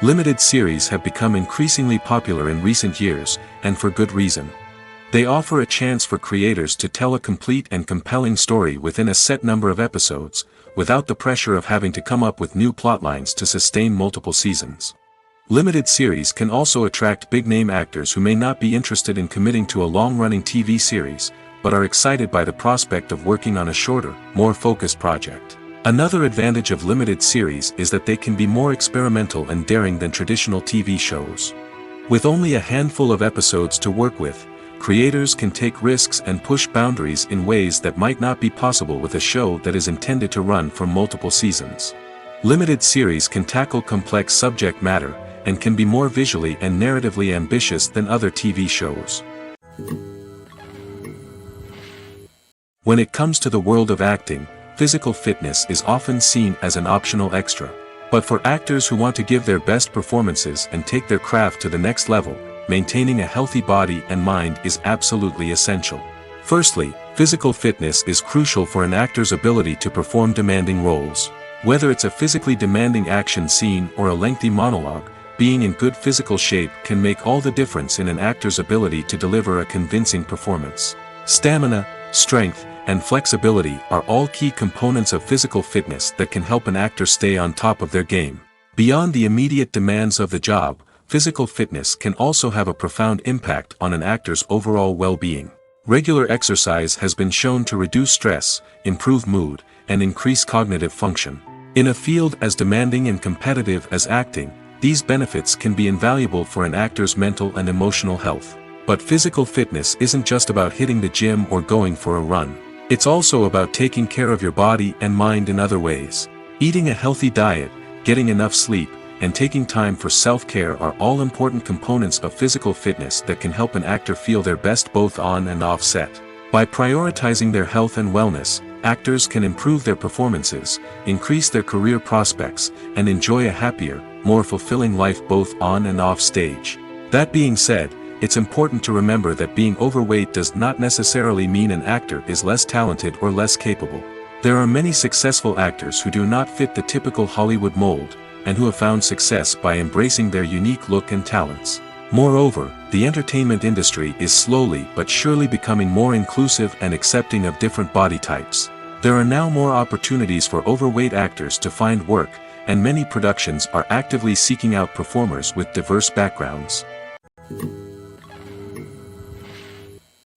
Limited series have become increasingly popular in recent years, and for good reason. They offer a chance for creators to tell a complete and compelling story within a set number of episodes, without the pressure of having to come up with new plotlines to sustain multiple seasons. Limited series can also attract big-name actors who may not be interested in committing to a long-running TV series, but are excited by the prospect of working on a shorter, more focused project. Another advantage of limited series is that they can be more experimental and daring than traditional TV shows. With only a handful of episodes to work with, creators can take risks and push boundaries in ways that might not be possible with a show that is intended to run for multiple seasons. Limited series can tackle complex subject matter, and can be more visually and narratively ambitious than other TV shows. When it comes to the world of acting, physical fitness is often seen as an optional extra. But for actors who want to give their best performances and take their craft to the next level, maintaining a healthy body and mind is absolutely essential. Firstly, physical fitness is crucial for an actor's ability to perform demanding roles. Whether it's a physically demanding action scene or a lengthy monologue, being in good physical shape can make all the difference in an actor's ability to deliver a convincing performance. Stamina, strength, and flexibility are all key components of physical fitness that can help an actor stay on top of their game. Beyond the immediate demands of the job, physical fitness can also have a profound impact on an actor's overall well-being. Regular exercise has been shown to reduce stress, improve mood, and increase cognitive function. In a field as demanding and competitive as acting, these benefits can be invaluable for an actor's mental and emotional health. But physical fitness isn't just about hitting the gym or going for a run. It's also about taking care of your body and mind in other ways. Eating a healthy diet, getting enough sleep, and taking time for self-care are all important components of physical fitness that can help an actor feel their best both on and off set. By prioritizing their health and wellness, actors can improve their performances, increase their career prospects, and enjoy a happier, more fulfilling life both on and off stage. That being said, it's important to remember that being overweight does not necessarily mean an actor is less talented or less capable. There are many successful actors who do not fit the typical Hollywood mold, and who have found success by embracing their unique look and talents. Moreover, the entertainment industry is slowly but surely becoming more inclusive and accepting of different body types. There are now more opportunities for overweight actors to find work, and many productions are actively seeking out performers with diverse backgrounds.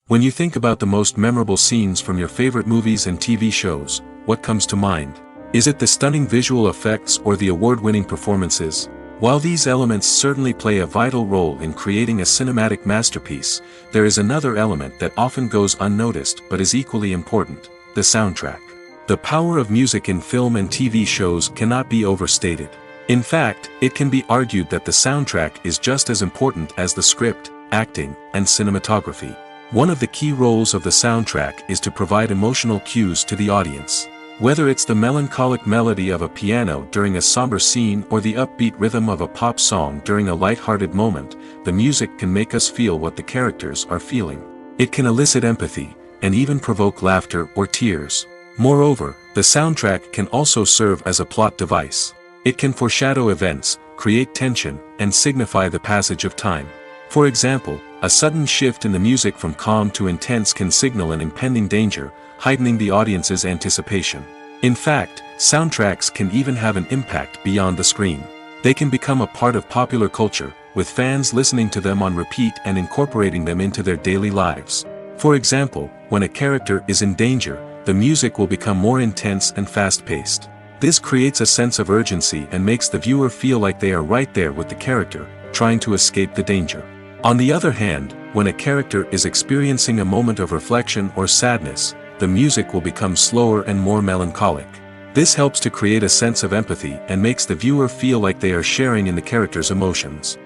When you think about the most memorable scenes from your favorite movies and TV shows, what comes to mind? Is it the stunning visual effects or the award-winning performances? While these elements certainly play a vital role in creating a cinematic masterpiece, there is another element that often goes unnoticed but is equally important: the soundtrack. The power of music in film and TV shows cannot be overstated. In fact, it can be argued that the soundtrack is just as important as the script, acting, and cinematography. One of the key roles of the soundtrack is to provide emotional cues to the audience. Whether it's the melancholic melody of a piano during a somber scene or the upbeat rhythm of a pop song during a light-hearted moment, the music can make us feel what the characters are feeling. It can elicit empathy, and even provoke laughter or tears. Moreover, the soundtrack can also serve as a plot device. It can foreshadow events, create tension, and signify the passage of time. For example, a sudden shift in the music from calm to intense can signal an impending danger, heightening the audience's anticipation. In fact, soundtracks can even have an impact beyond the screen. They can become a part of popular culture, with fans listening to them on repeat and incorporating them into their daily lives. For example, when a character is in danger, the music will become more intense and fast-paced. This creates a sense of urgency and makes the viewer feel like they are right there with the character, trying to escape the danger. On the other hand, when a character is experiencing a moment of reflection or sadness, the music will become slower and more melancholic. This helps to create a sense of empathy and makes the viewer feel like they are sharing in the character's emotions.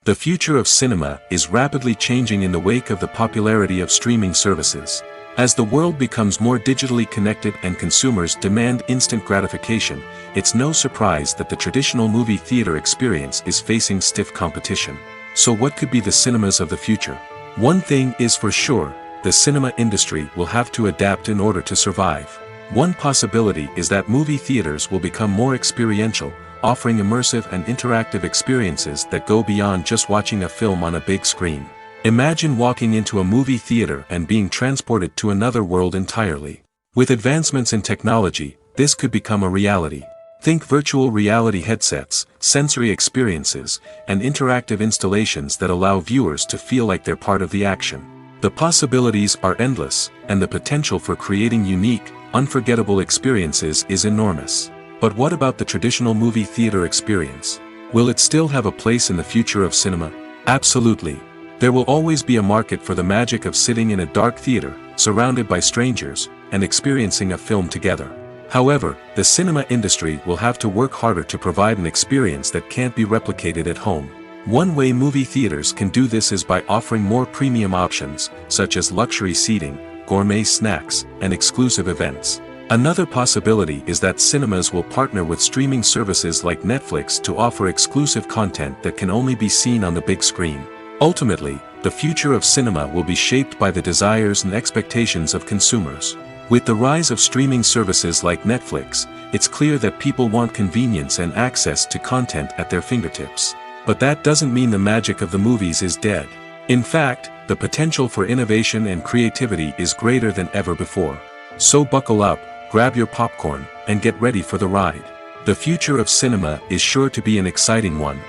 The future of cinema is rapidly changing in the wake of the popularity of streaming services. As the world becomes more digitally connected and consumers demand instant gratification, it's no surprise that the traditional movie theater experience is facing stiff competition. So what could be the cinemas of the future? One thing is for sure: the cinema industry will have to adapt in order to survive. One possibility is that movie theaters will become more experiential, offering immersive and interactive experiences that go beyond just watching a film on a big screen. Imagine walking into a movie theater and being transported to another world entirely. With advancements in technology, this could become a reality. Think virtual reality headsets, sensory experiences, and interactive installations that allow viewers to feel like they're part of the action. The possibilities are endless, and the potential for creating unique, unforgettable experiences is enormous. But what about the traditional movie theater experience? Will it still have a place in the future of cinema? Absolutely. There will always be a market for the magic of sitting in a dark theater, surrounded by strangers, and experiencing a film together. However, the cinema industry will have to work harder to provide an experience that can't be replicated at home. One way movie theaters can do this is by offering more premium options, such as luxury seating, gourmet snacks, and exclusive events. Another possibility is that cinemas will partner with streaming services like Netflix to offer exclusive content that can only be seen on the big screen. Ultimately, the future of cinema will be shaped by the desires and expectations of consumers. With the rise of streaming services like Netflix, it's clear that people want convenience and access to content at their fingertips. But that doesn't mean the magic of the movies is dead. In fact, the potential for innovation and creativity is greater than ever before. So buckle up, grab your popcorn, and get ready for the ride. The future of cinema is sure to be an exciting one.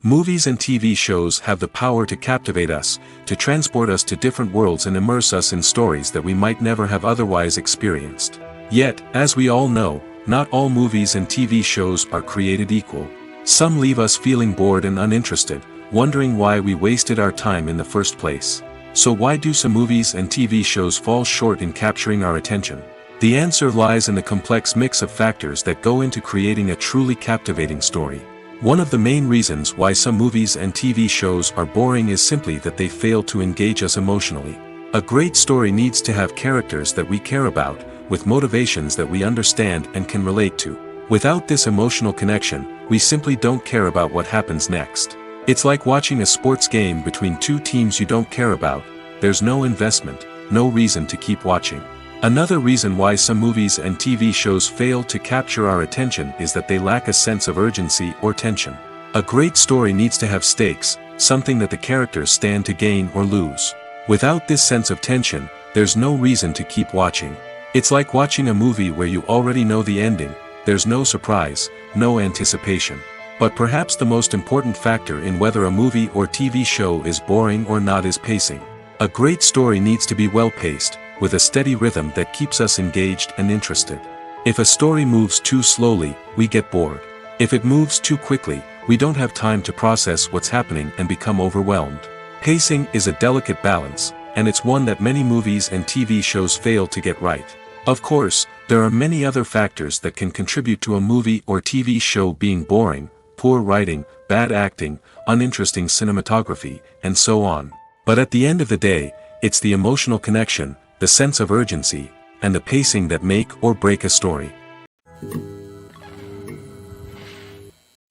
Movies and TV shows have the power to captivate us, to transport us to different worlds and immerse us in stories that we might never have otherwise experienced. Yet, as we all know, not all movies and TV shows are created equal. Some leave us feeling bored and uninterested, wondering why we wasted our time in the first place. So why do some movies and TV shows fall short in capturing our attention? The answer lies in the complex mix of factors that go into creating a truly captivating story. One of the main reasons why some movies and TV shows are boring is simply that they fail to engage us emotionally. A great story needs to have characters that we care about, with motivations that we understand and can relate to. Without this emotional connection, we simply don't care about what happens next. It's like watching a sports game between two teams you don't care about. There's no investment, no reason to keep watching. Another reason why some movies and TV shows fail to capture our attention is that they lack a sense of urgency or tension. A great story needs to have stakes, something that the characters stand to gain or lose. Without this sense of tension, there's no reason to keep watching. It's like watching a movie where you already know the ending. There's no surprise, no anticipation. But perhaps the most important factor in whether a movie or TV show is boring or not is pacing. A great story needs to be well-paced, with a steady rhythm that keeps us engaged and interested. If a story moves too slowly, we get bored. If it moves too quickly, we don't have time to process what's happening and become overwhelmed. Pacing is a delicate balance, and it's one that many movies and TV shows fail to get right. Of course, there are many other factors that can contribute to a movie or TV show being boring: poor writing, bad acting, uninteresting cinematography, and so on. But at the end of the day, it's the emotional connection, the sense of urgency, and the pacing that make or break a story.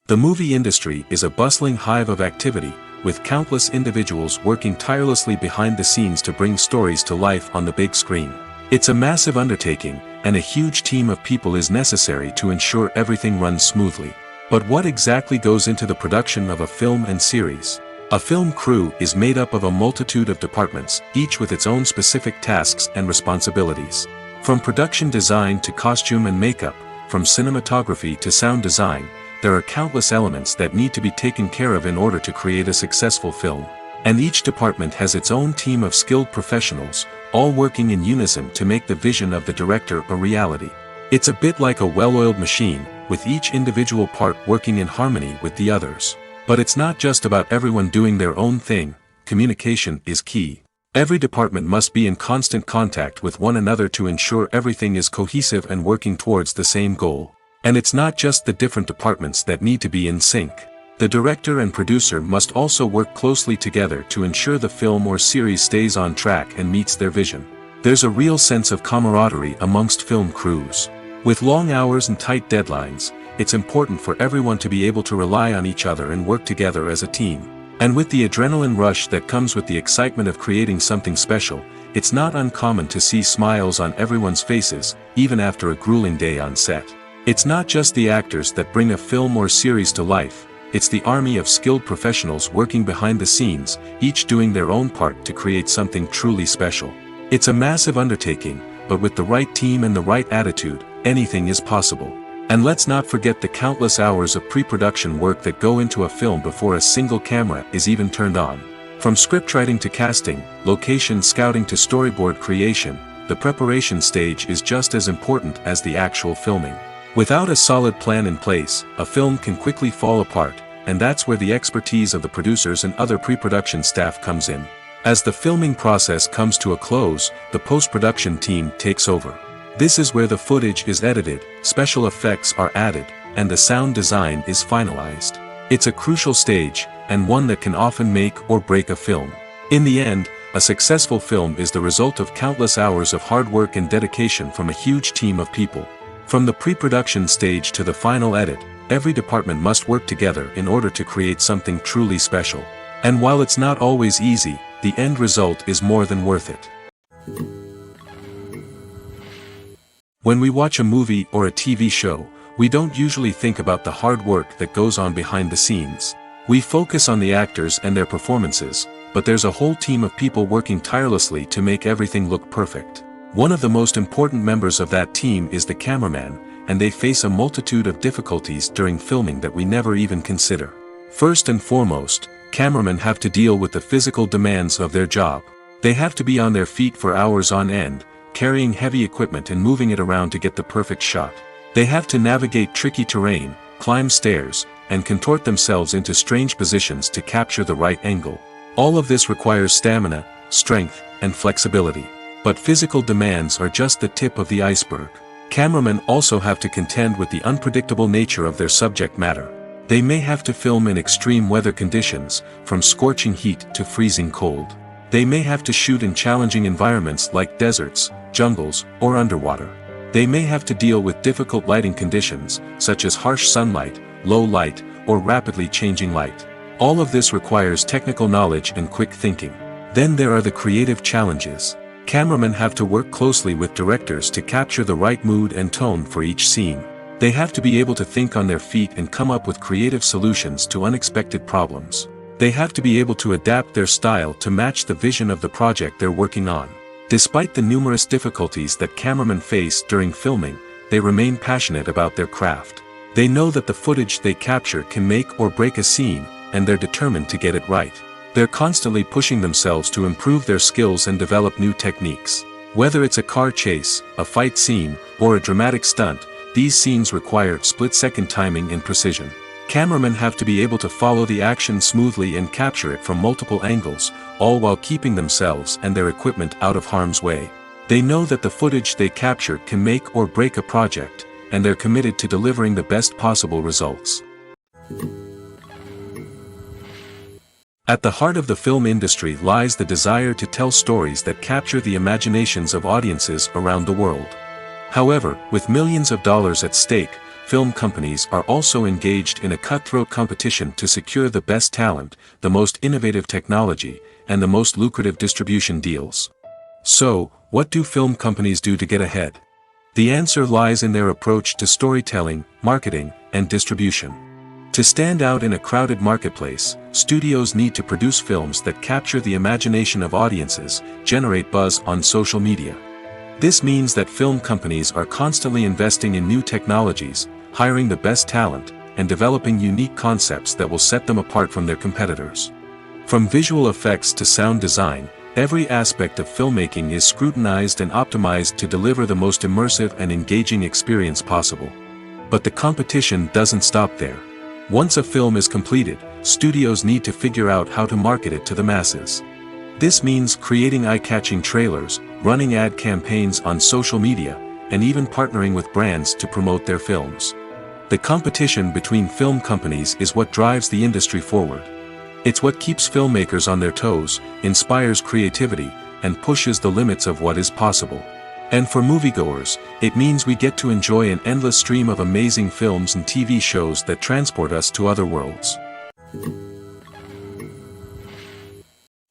The movie industry is a bustling hive of activity, with countless individuals working tirelessly behind the scenes to bring stories to life on the big screen. It's a massive undertaking, and a huge team of people is necessary to ensure everything runs smoothly. But what exactly goes into the production of a film and series? A film crew is made up of a multitude of departments, each with its own specific tasks and responsibilities. From production design to costume and makeup, from cinematography to sound design, there are countless elements that need to be taken care of in order to create a successful film. And each department has its own team of skilled professionals, all working in unison to make the vision of the director a reality. It's a bit like a well-oiled machine, with each individual part working in harmony with the others. But it's not just about everyone doing their own thing. Communication is key. Every department must be in constant contact with one another to ensure everything is cohesive and working towards the same goal. And it's not just the different departments that need to be in sync. The director and producer must also work closely together to ensure the film or series stays on track and meets their vision. There's a real sense of camaraderie amongst film crews. With long hours and tight deadlines, it's important for everyone to be able to rely on each other and work together as a team. And with the adrenaline rush that comes with the excitement of creating something special, it's not uncommon to see smiles on everyone's faces, even after a grueling day on set. It's not just the actors that bring a film or series to life, it's the army of skilled professionals working behind the scenes, each doing their own part to create something truly special. It's a massive undertaking, but with the right team and the right attitude, anything is possible. And let's not forget the countless hours of pre-production work that go into a film before a single camera is even turned on. From scriptwriting to casting, location scouting to storyboard creation, the preparation stage is just as important as the actual filming. Without a solid plan in place, a film can quickly fall apart, and that's where the expertise of the producers and other pre-production staff comes in. As the filming process comes to a close, the post-production team takes over. This is where the footage is edited, special effects are added, and the sound design is finalized. It's a crucial stage, and one that can often make or break a film. In the end, a successful film is the result of countless hours of hard work and dedication from a huge team of people. From the pre-production stage to the final edit, every department must work together in order to create something truly special. And while it's not always easy, the end result is more than worth it. When we watch a movie or a TV show, we don't usually think about the hard work that goes on behind the scenes. We focus on the actors and their performances, but there's a whole team of people working tirelessly to make everything look perfect. One of the most important members of that team is the cameraman, and they face a multitude of difficulties during filming that we never even consider. First and foremost, cameramen have to deal with the physical demands of their job. They have to be on their feet for hours on end, carrying heavy equipment and moving it around to get the perfect shot. They have to navigate tricky terrain, climb stairs, and contort themselves into strange positions to capture the right angle. All of this requires stamina, strength, and flexibility. But physical demands are just the tip of the iceberg. Cameramen also have to contend with the unpredictable nature of their subject matter. They may have to film in extreme weather conditions, from scorching heat to freezing cold. They may have to shoot in challenging environments like deserts, jungles, or underwater. They may have to deal with difficult lighting conditions, such as harsh sunlight, low light, or rapidly changing light. All of this requires technical knowledge and quick thinking. Then there are the creative challenges. Cameramen have to work closely with directors to capture the right mood and tone for each scene. They have to be able to think on their feet and come up with creative solutions to unexpected problems. They have to be able to adapt their style to match the vision of the project they're working on. Despite the numerous difficulties that cameramen face during filming, they remain passionate about their craft. They know that the footage they capture can make or break a scene, and they're determined to get it right. They're constantly pushing themselves to improve their skills and develop new techniques. Whether it's a car chase, a fight scene, or a dramatic stunt, these scenes require split-second timing and precision. Cameramen have to be able to follow the action smoothly and capture it from multiple angles, all while keeping themselves and their equipment out of harm's way. They know that the footage they capture can make or break a project, and they're committed to delivering the best possible results. At the heart of the film industry lies the desire to tell stories that capture the imaginations of audiences around the world. However, with millions of dollars at stake, film companies are also engaged in a cutthroat competition to secure the best talent, the most innovative technology, and the most lucrative distribution deals. So, what do film companies do to get ahead? The answer lies in their approach to storytelling, marketing, and distribution. To stand out in a crowded marketplace, studios need to produce films that capture the imagination of audiences, generate buzz on social media. This means that film companies are constantly investing in new technologies, hiring the best talent, and developing unique concepts that will set them apart from their competitors. From visual effects to sound design, every aspect of filmmaking is scrutinized and optimized to deliver the most immersive and engaging experience possible. But the competition doesn't stop there. Once a film is completed, studios need to figure out how to market it to the masses. This means creating eye-catching trailers, running ad campaigns on social media, and even partnering with brands to promote their films. The competition between film companies is what drives the industry forward. It's what keeps filmmakers on their toes, inspires creativity, and pushes the limits of what is possible. And for moviegoers, it means we get to enjoy an endless stream of amazing films and TV shows that transport us to other worlds.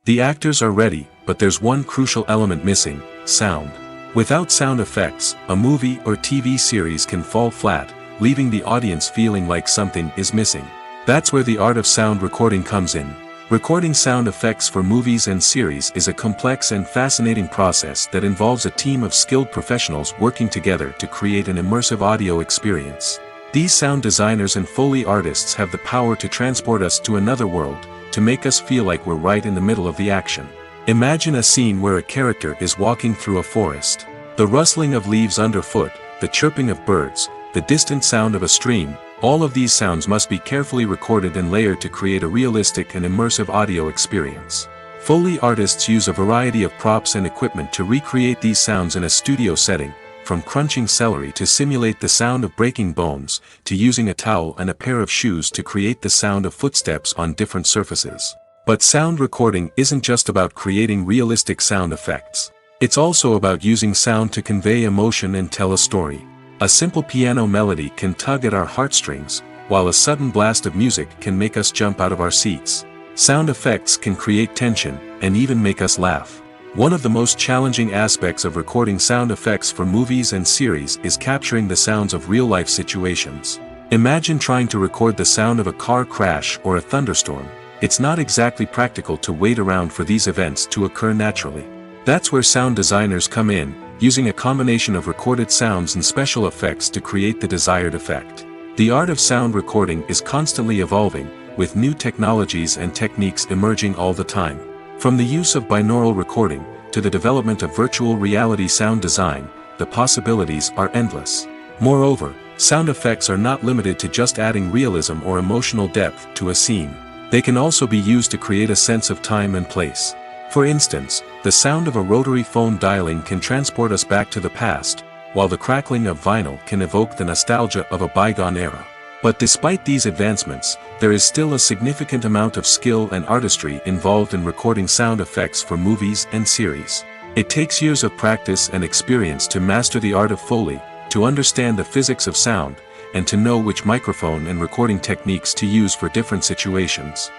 The actors are ready, but there's one crucial element missing: sound. Without sound effects, a movie or TV series can fall flat, leaving the audience feeling like something is missing. That's where the art of sound recording comes in. Recording sound effects for movies and series is a complex and fascinating process that involves a team of skilled professionals working together to create an immersive audio experience. These sound designers and Foley artists have the power to transport us to another world, to make us feel like we're right in the middle of the action. Imagine a scene where a character is walking through a forest. The rustling of leaves underfoot, the chirping of birds, the distant sound of a stream, all of these sounds must be carefully recorded and layered to create a realistic and immersive audio experience. Foley artists use a variety of props and equipment to recreate these sounds in a studio setting, from crunching celery to simulate the sound of breaking bones, to using a towel and a pair of shoes to create the sound of footsteps on different surfaces. But sound recording isn't just about creating realistic sound effects. It's also about using sound to convey emotion and tell a story. A simple piano melody can tug at our heartstrings, while a sudden blast of music can make us jump out of our seats. Sound effects can create tension, and even make us laugh. One of the most challenging aspects of recording sound effects for movies and series is capturing the sounds of real-life situations. Imagine trying to record the sound of a car crash or a thunderstorm. It's not exactly practical to wait around for these events to occur naturally. That's where sound designers come in, using a combination of recorded sounds and special effects to create the desired effect. The art of sound recording is constantly evolving, with new technologies and techniques emerging all the time. From the use of binaural recording, to the development of virtual reality sound design, the possibilities are endless. Moreover, sound effects are not limited to just adding realism or emotional depth to a scene. They can also be used to create a sense of time and place. For instance, the sound of a rotary phone dialing can transport us back to the past, while the crackling of vinyl can evoke the nostalgia of a bygone era. But despite these advancements, there is still a significant amount of skill and artistry involved in recording sound effects for movies and series. It takes years of practice and experience to master the art of Foley, to understand the physics of sound, and to know which microphone and recording techniques to use for different situations.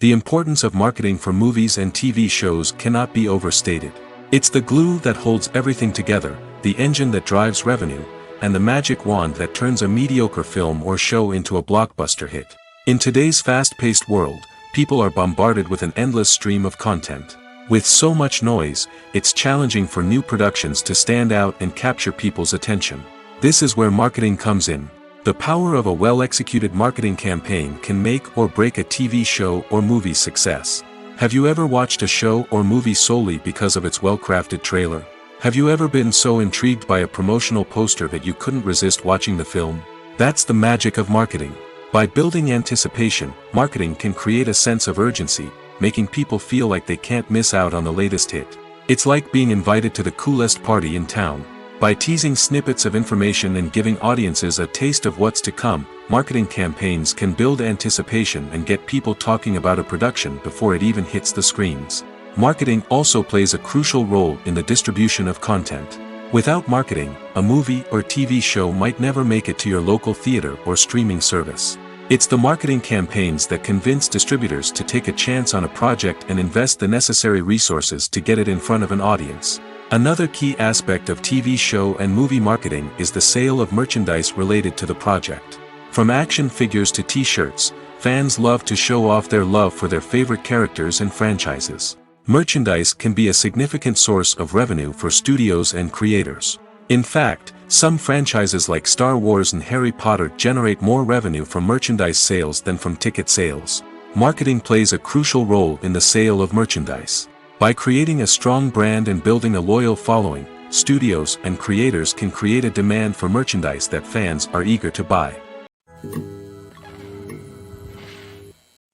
The importance of marketing for movies and TV shows cannot be overstated. It's the glue that holds everything together, the engine that drives revenue, and the magic wand that turns a mediocre film or show into a blockbuster hit. In today's fast-paced world, people are bombarded with an endless stream of content. With so much noise, it's challenging for new productions to stand out and capture people's attention. This is where marketing comes in. The power of a well-executed marketing campaign can make or break a TV show or movie's success. Have you ever watched a show or movie solely because of its well-crafted trailer? Have you ever been so intrigued by a promotional poster that you couldn't resist watching the film? That's the magic of marketing. By building anticipation, marketing can create a sense of urgency, making people feel like they can't miss out on the latest hit. It's like being invited to the coolest party in town. By teasing snippets of information and giving audiences a taste of what's to come, marketing campaigns can build anticipation and get people talking about a production before it even hits the screens. Marketing also plays a crucial role in the distribution of content. Without marketing, a movie or TV show might never make it to your local theater or streaming service. It's the marketing campaigns that convince distributors to take a chance on a project and invest the necessary resources to get it in front of an audience. Another key aspect of TV show and movie marketing is the sale of merchandise related to the project. From action figures to t-shirts, fans love to show off their love for their favorite characters and franchises. Merchandise can be a significant source of revenue for studios and creators. In fact, some franchises like Star Wars and Harry Potter generate more revenue from merchandise sales than from ticket sales. Marketing plays a crucial role in the sale of merchandise. By creating a strong brand and building a loyal following, studios and creators can create a demand for merchandise that fans are eager to buy.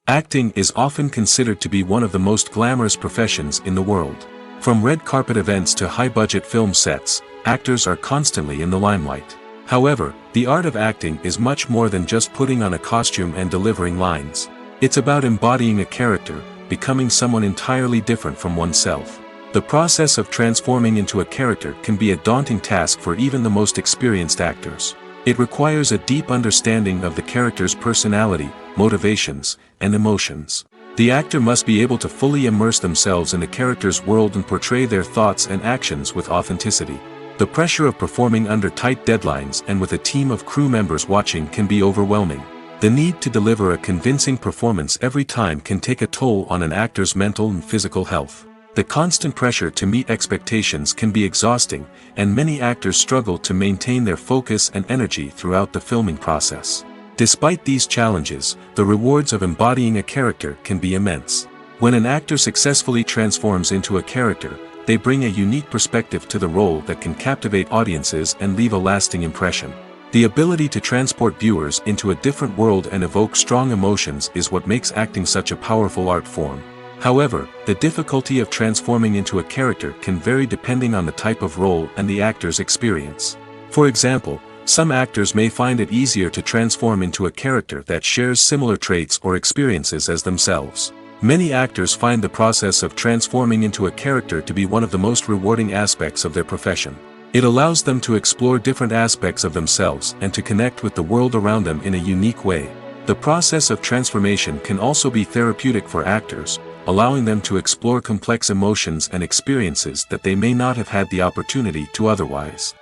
Acting is often considered to be one of the most glamorous professions in the world. From red carpet events to high-budget film sets, actors are constantly in the limelight. However, the art of acting is much more than just putting on a costume and delivering lines. It's about embodying a character, becoming someone entirely different from oneself. The process of transforming into a character can be a daunting task for even the most experienced actors. It requires a deep understanding of the character's personality, motivations, and emotions. The actor must be able to fully immerse themselves in the character's world and portray their thoughts and actions with authenticity. The pressure of performing under tight deadlines and with a team of crew members watching can be overwhelming. The need to deliver a convincing performance every time can take a toll on an actor's mental and physical health. The constant pressure to meet expectations can be exhausting, and many actors struggle to maintain their focus and energy throughout the filming process. Despite these challenges, the rewards of embodying a character can be immense. When an actor successfully transforms into a character, they bring a unique perspective to the role that can captivate audiences and leave a lasting impression. The ability to transport viewers into a different world and evoke strong emotions is what makes acting such a powerful art form. However, the difficulty of transforming into a character can vary depending on the type of role and the actor's experience. For example, some actors may find it easier to transform into a character that shares similar traits or experiences as themselves. Many actors find the process of transforming into a character to be one of the most rewarding aspects of their profession. It allows them to explore different aspects of themselves and to connect with the world around them in a unique way. The process of transformation can also be therapeutic for actors, allowing them to explore complex emotions and experiences that they may not have had the opportunity to otherwise.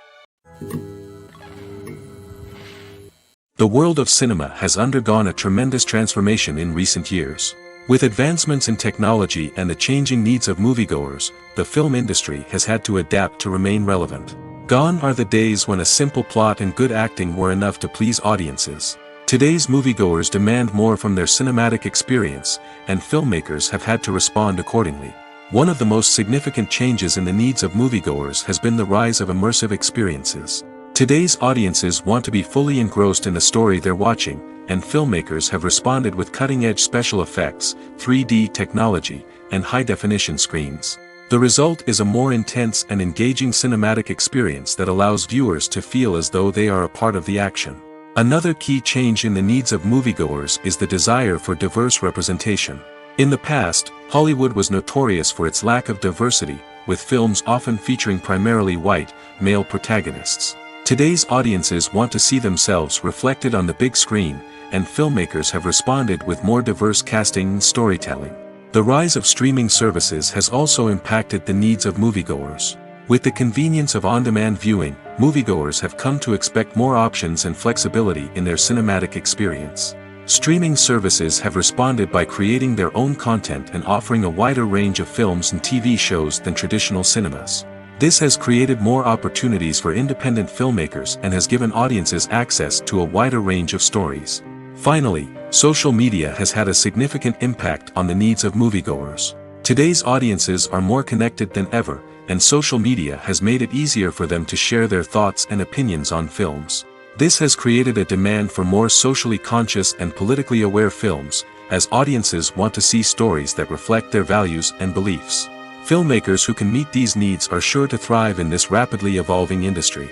The world of cinema has undergone a tremendous transformation in recent years. With advancements in technology and the changing needs of moviegoers, the film industry has had to adapt to remain relevant. Gone are the days when a simple plot and good acting were enough to please audiences. Today's moviegoers demand more from their cinematic experience, and filmmakers have had to respond accordingly. One of the most significant changes in the needs of moviegoers has been the rise of immersive experiences. Today's audiences want to be fully engrossed in the story they're watching, and filmmakers have responded with cutting-edge special effects, 3D technology, and high-definition screens. The result is a more intense and engaging cinematic experience that allows viewers to feel as though they are a part of the action. Another key change in the needs of moviegoers is the desire for diverse representation. In the past, Hollywood was notorious for its lack of diversity, with films often featuring primarily white, male protagonists. Today's audiences want to see themselves reflected on the big screen, and filmmakers have responded with more diverse casting and storytelling. The rise of streaming services has also impacted the needs of moviegoers. With the convenience of on-demand viewing, moviegoers have come to expect more options and flexibility in their cinematic experience. Streaming services have responded by creating their own content and offering a wider range of films and TV shows than traditional cinemas. This has created more opportunities for independent filmmakers and has given audiences access to a wider range of stories. Finally, social media has had a significant impact on the needs of moviegoers. Today's audiences are more connected than ever, and social media has made it easier for them to share their thoughts and opinions on films. This has created a demand for more socially conscious and politically aware films, as audiences want to see stories that reflect their values and beliefs. Filmmakers who can meet these needs are sure to thrive in this rapidly evolving industry.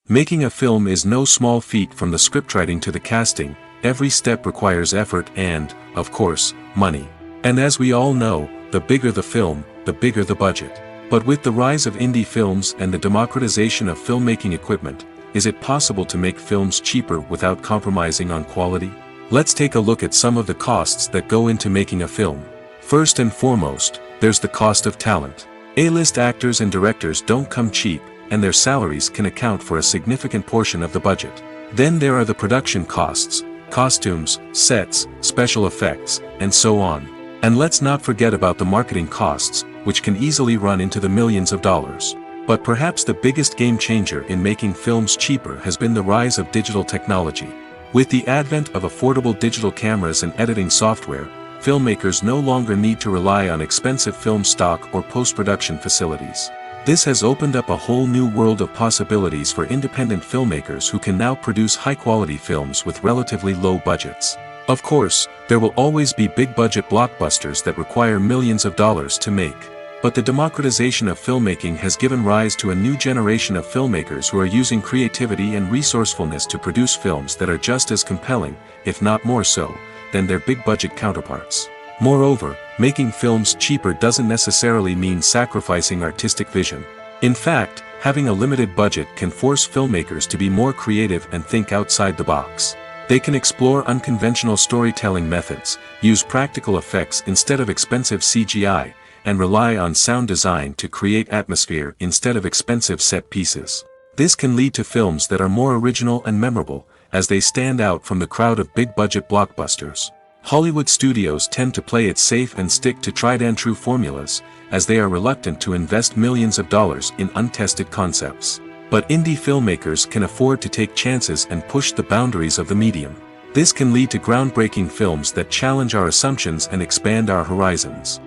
Making a film is no small feat. From the scriptwriting to the casting, every step requires effort and, of course, money. And as we all know, the bigger the film, the bigger the budget. But with the rise of indie films and the democratization of filmmaking equipment, is it possible to make films cheaper without compromising on quality? Let's take a look at some of the costs that go into making a film. First and foremost, there's the cost of talent. A-list actors and directors don't come cheap, and their salaries can account for a significant portion of the budget. Then there are the production costs, costumes, sets, special effects, and so on. And let's not forget about the marketing costs, which can easily run into the millions of dollars. But perhaps the biggest game changer in making films cheaper has been the rise of digital technology. With the advent of affordable digital cameras and editing software, filmmakers no longer need to rely on expensive film stock or post-production facilities. This has opened up a whole new world of possibilities for independent filmmakers who can now produce high-quality films with relatively low budgets. Of course, there will always be big-budget blockbusters that require millions of dollars to make. But the democratization of filmmaking has given rise to a new generation of filmmakers who are using creativity and resourcefulness to produce films that are just as compelling, if not more so, than their big-budget counterparts. Moreover, making films cheaper doesn't necessarily mean sacrificing artistic vision. In fact, having a limited budget can force filmmakers to be more creative and think outside the box. They can explore unconventional storytelling methods, use practical effects instead of expensive CGI, and rely on sound design to create atmosphere instead of expensive set pieces. This can lead to films that are more original and memorable, as they stand out from the crowd of big-budget blockbusters. Hollywood studios tend to play it safe and stick to tried-and-true formulas, as they are reluctant to invest millions of dollars in untested concepts. But indie filmmakers can afford to take chances and push the boundaries of the medium. This can lead to groundbreaking films that challenge our assumptions and expand our horizons.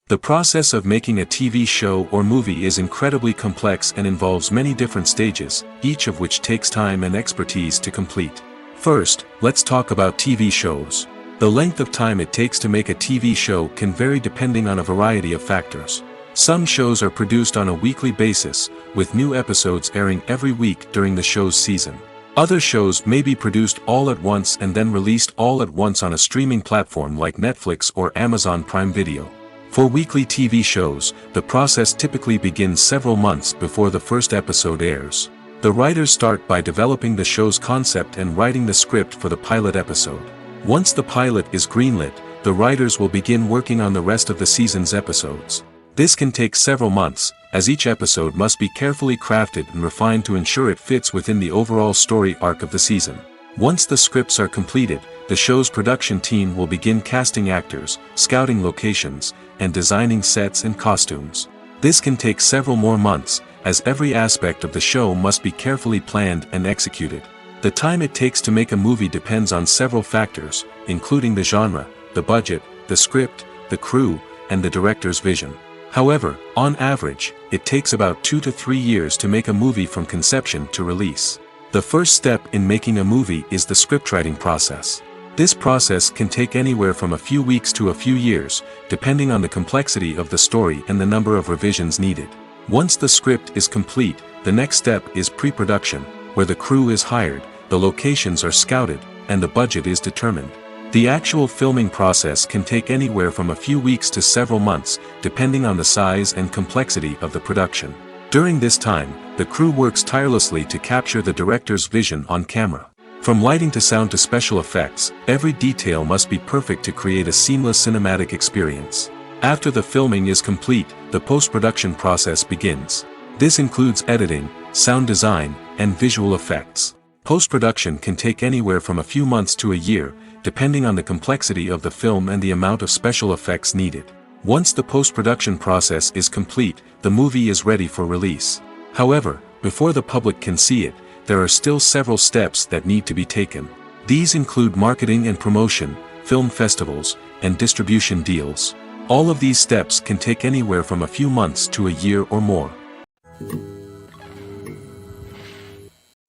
The process of making a TV show or movie is incredibly complex and involves many different stages, each of which takes time and expertise to complete. First, let's talk about TV shows. The length of time it takes to make a TV show can vary depending on a variety of factors. Some shows are produced on a weekly basis, with new episodes airing every week during the show's season. Other shows may be produced all at once and then released all at once on a streaming platform like Netflix or Amazon Prime Video. For weekly TV shows, the process typically begins several months before the first episode airs. The writers start by developing the show's concept and writing the script for the pilot episode. Once the pilot is greenlit, the writers will begin working on the rest of the season's episodes. This can take several months, as each episode must be carefully crafted and refined to ensure it fits within the overall story arc of the season. Once the scripts are completed, the show's production team will begin casting actors, scouting locations, and designing sets and costumes. This can take several more months, as every aspect of the show must be carefully planned and executed. The time it takes to make a movie depends on several factors, including the genre, the budget, the script, the crew, and the director's vision. However, on average, it takes about 2 to 3 years to make a movie from conception to release. The first step in making a movie is the scriptwriting process. This process can take anywhere from a few weeks to a few years, depending on the complexity of the story and the number of revisions needed. Once the script is complete, the next step is pre-production, where the crew is hired, the locations are scouted, and the budget is determined. The actual filming process can take anywhere from a few weeks to several months, depending on the size and complexity of the production. During this time, the crew works tirelessly to capture the director's vision on camera. From lighting to sound to special effects, every detail must be perfect to create a seamless cinematic experience. After the filming is complete, the post-production process begins. This includes editing, sound design, and visual effects. Post-production can take anywhere from a few months to a year, depending on the complexity of the film and the amount of special effects needed. Once the post-production process is complete, the movie is ready for release. However, before the public can see it, there are still several steps that need to be taken. These include marketing and promotion, film festivals, and distribution deals. All of these steps can take anywhere from a few months to a year or more.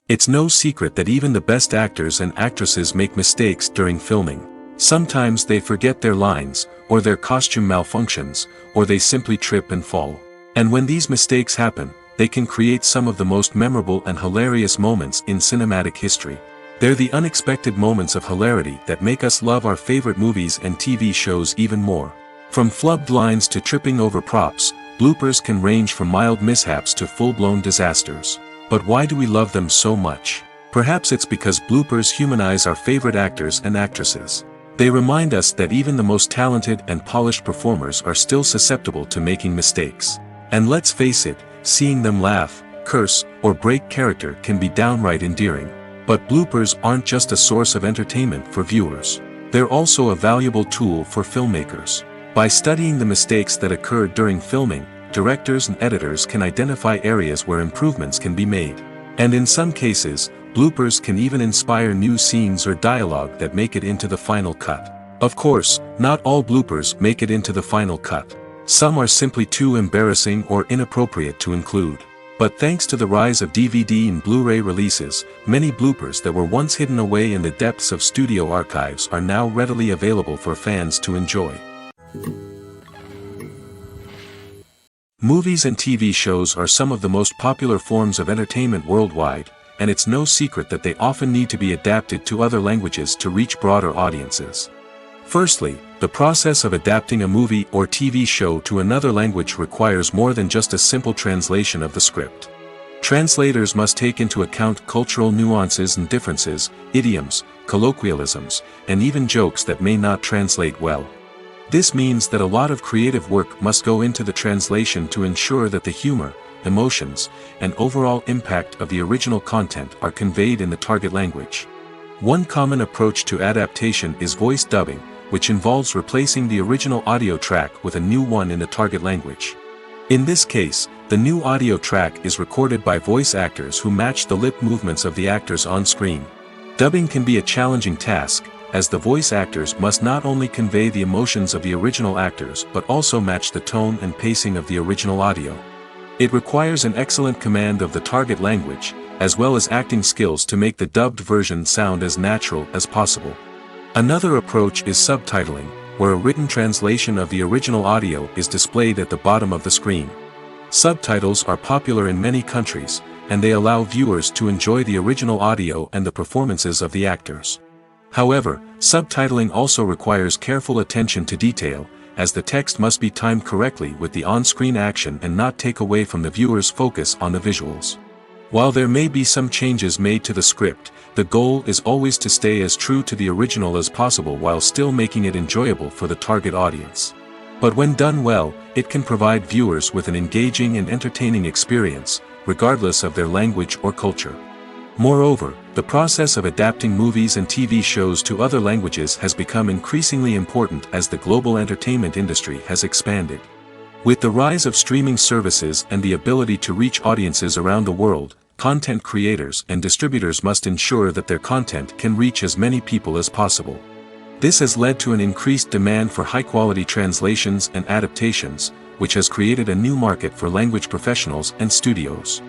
It's no secret that even the best actors and actresses make mistakes during filming. Sometimes they forget their lines, or their costume malfunctions, or they simply trip and fall. And when these mistakes happen, they can create some of the most memorable and hilarious moments in cinematic history. They're the unexpected moments of hilarity that make us love our favorite movies and TV shows even more. From flubbed lines to tripping over props, bloopers can range from mild mishaps to full-blown disasters. But why do we love them so much? Perhaps it's because bloopers humanize our favorite actors and actresses. They remind us that even the most talented and polished performers are still susceptible to making mistakes. And let's face it, seeing them laugh, curse, or break character can be downright endearing. But bloopers aren't just a source of entertainment for viewers. They're also a valuable tool for filmmakers. By studying the mistakes that occurred during filming, directors and editors can identify areas where improvements can be made. And in some cases, bloopers can even inspire new scenes or dialogue that make it into the final cut. Of course, not all bloopers make it into the final cut. Some are simply too embarrassing or inappropriate to include. But thanks to the rise of DVD and Blu-ray releases, many bloopers that were once hidden away in the depths of studio archives are now readily available for fans to enjoy. Movies and TV shows are some of the most popular forms of entertainment worldwide, and it's no secret that they often need to be adapted to other languages to reach broader audiences. Firstly, the process of adapting a movie or TV show to another language requires more than just a simple translation of the script. Translators must take into account cultural nuances and differences, idioms, colloquialisms, and even jokes that may not translate well. This means that a lot of creative work must go into the translation to ensure that the humor, emotions, and overall impact of the original content are conveyed in the target language. One common approach to adaptation is voice dubbing, which involves replacing the original audio track with a new one in the target language. In this case, the new audio track is recorded by voice actors who match the lip movements of the actors on screen. Dubbing can be a challenging task, as the voice actors must not only convey the emotions of the original actors but also match the tone and pacing of the original audio. It requires an excellent command of the target language, as well as acting skills to make the dubbed version sound as natural as possible. Another approach is subtitling, where a written translation of the original audio is displayed at the bottom of the screen. Subtitles are popular in many countries, and they allow viewers to enjoy the original audio and the performances of the actors. However, subtitling also requires careful attention to detail, as the text must be timed correctly with the on-screen action and not take away from the viewer's focus on the visuals. While there may be some changes made to the script, the goal is always to stay as true to the original as possible while still making it enjoyable for the target audience. But when done well, it can provide viewers with an engaging and entertaining experience, regardless of their language or culture. Moreover, the process of adapting movies and TV shows to other languages has become increasingly important as the global entertainment industry has expanded. With the rise of streaming services and the ability to reach audiences around the world, content creators and distributors must ensure that their content can reach as many people as possible. This has led to an increased demand for high-quality translations and adaptations, which has created a new market for language professionals and studios.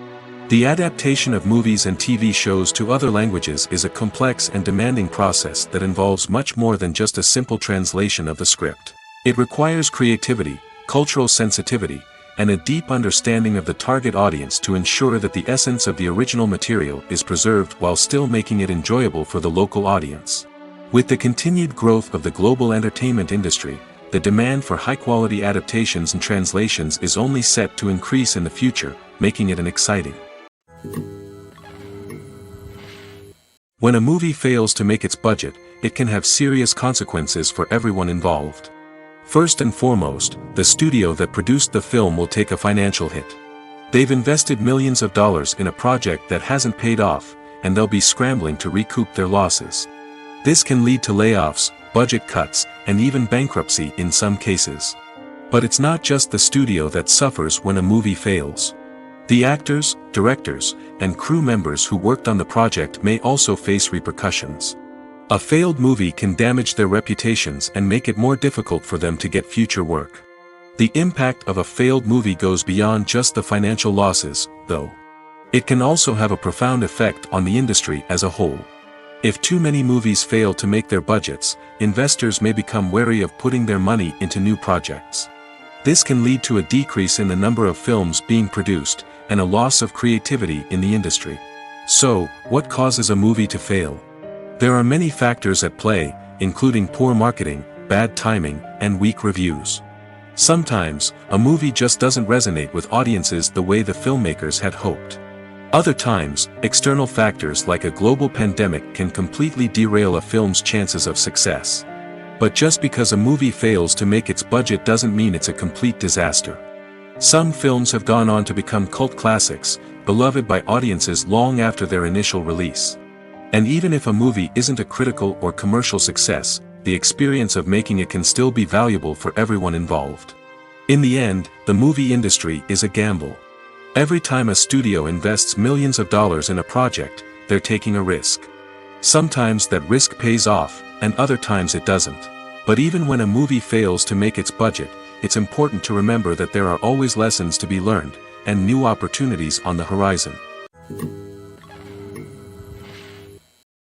The adaptation of movies and TV shows to other languages is a complex and demanding process that involves much more than just a simple translation of the script. It requires creativity, cultural sensitivity, and a deep understanding of the target audience to ensure that the essence of the original material is preserved while still making it enjoyable for the local audience. With the continued growth of the global entertainment industry, the demand for high-quality adaptations and translations is only set to increase in the future, making it exciting. When a movie fails to make its budget, it can have serious consequences for everyone involved. First and foremost, the studio that produced the film will take a financial hit. They've invested millions of dollars in a project that hasn't paid off, and they'll be scrambling to recoup their losses. This can lead to layoffs, budget cuts, and even bankruptcy in some cases. But it's not just the studio that suffers when a movie fails. The actors, directors, and crew members who worked on the project may also face repercussions. A failed movie can damage their reputations and make it more difficult for them to get future work. The impact of a failed movie goes beyond just the financial losses, though. It can also have a profound effect on the industry as a whole. If too many movies fail to make their budgets, investors may become wary of putting their money into new projects. This can lead to a decrease in the number of films being produced, and a loss of creativity in the industry. So, what causes a movie to fail? There are many factors at play, including poor marketing, bad timing, and weak reviews. Sometimes, a movie just doesn't resonate with audiences the way the filmmakers had hoped. Other times, external factors like a global pandemic can completely derail a film's chances of success. But just because a movie fails to make its budget doesn't mean it's a complete disaster. Some films have gone on to become cult classics, beloved by audiences long after their initial release. And even if a movie isn't a critical or commercial success, the experience of making it can still be valuable for everyone involved. In the end, the movie industry is a gamble. Every time a studio invests millions of dollars in a project, they're taking a risk. Sometimes that risk pays off, and other times it doesn't. But even when a movie fails to make its budget, it's important to remember that there are always lessons to be learned, and new opportunities on the horizon.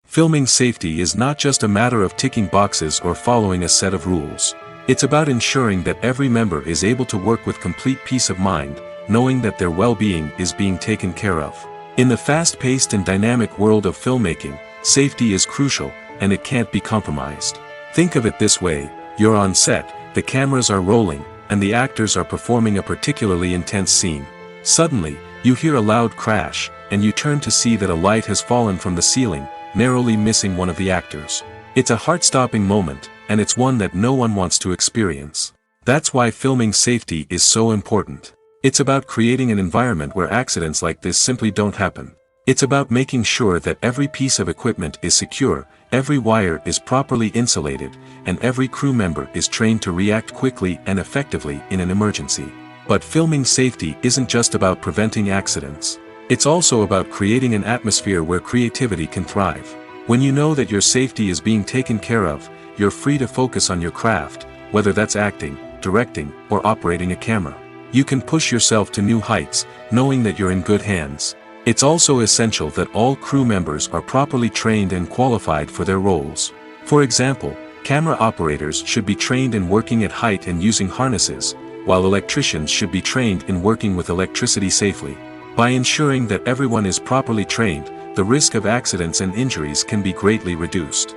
Filming safety is not just a matter of ticking boxes or following a set of rules. It's about ensuring that every member is able to work with complete peace of mind, knowing that their well-being is being taken care of. In the fast-paced and dynamic world of filmmaking, safety is crucial, and it can't be compromised. Think of it this way: you're on set, the cameras are rolling, and the actors are performing a particularly intense scene. Suddenly, You hear a loud crash, and you turn to see that a light has fallen from the ceiling, narrowly missing one of the actors. It's a heart-stopping moment, and it's one that no one wants to experience. That's why filming safety is so important. It's about creating an environment where accidents like this simply don't happen. It's about making sure that every piece of equipment is secure, every wire is properly insulated, and every crew member is trained to react quickly and effectively in an emergency. But filming safety isn't just about preventing accidents. It's also about creating an atmosphere where creativity can thrive. When you know that your safety is being taken care of, you're free to focus on your craft, whether that's acting, directing, or operating a camera. You can push yourself to new heights, knowing that you're in good hands. It's also essential that all crew members are properly trained and qualified for their roles. For example, camera operators should be trained in working at height and using harnesses, while electricians should be trained in working with electricity safely. By ensuring that everyone is properly trained, the risk of accidents and injuries can be greatly reduced.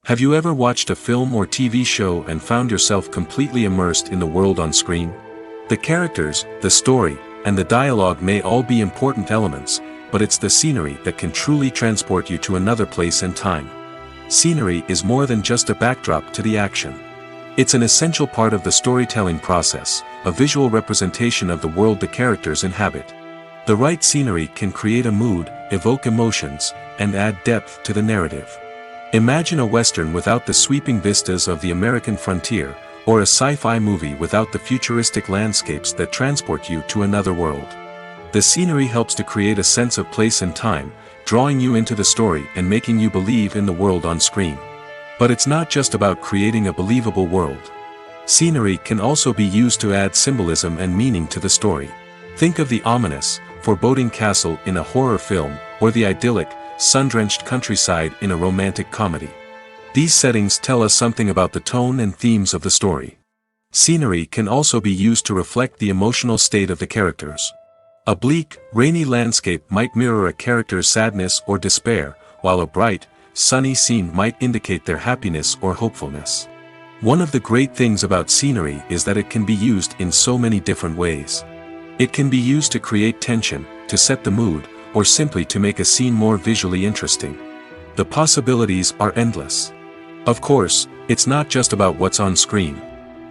Have you ever watched a film or TV show and found yourself completely immersed in the world on screen? The characters, the story, and the dialogue may all be important elements, but it's the scenery that can truly transport you to another place and time. Scenery is more than just a backdrop to the action. It's an essential part of the storytelling process, a visual representation of the world the characters inhabit. The right scenery can create a mood, evoke emotions, and add depth to the narrative. Imagine a Western without the sweeping vistas of the American frontier, or a sci-fi movie without the futuristic landscapes that transport you to another world. The scenery helps to create a sense of place and time, drawing you into the story and making you believe in the world on screen. But it's not just about creating a believable world. Scenery can also be used to add symbolism and meaning to the story. Think of the ominous, foreboding castle in a horror film, or the idyllic, sun-drenched countryside in a romantic comedy. These settings tell us something about the tone and themes of the story. Scenery can also be used to reflect the emotional state of the characters. A bleak, rainy landscape might mirror a character's sadness or despair, while a bright, sunny scene might indicate their happiness or hopefulness. One of the great things about scenery is that it can be used in so many different ways. It can be used to create tension, to set the mood, or simply to make a scene more visually interesting. The possibilities are endless. Of course, it's not just about what's on screen.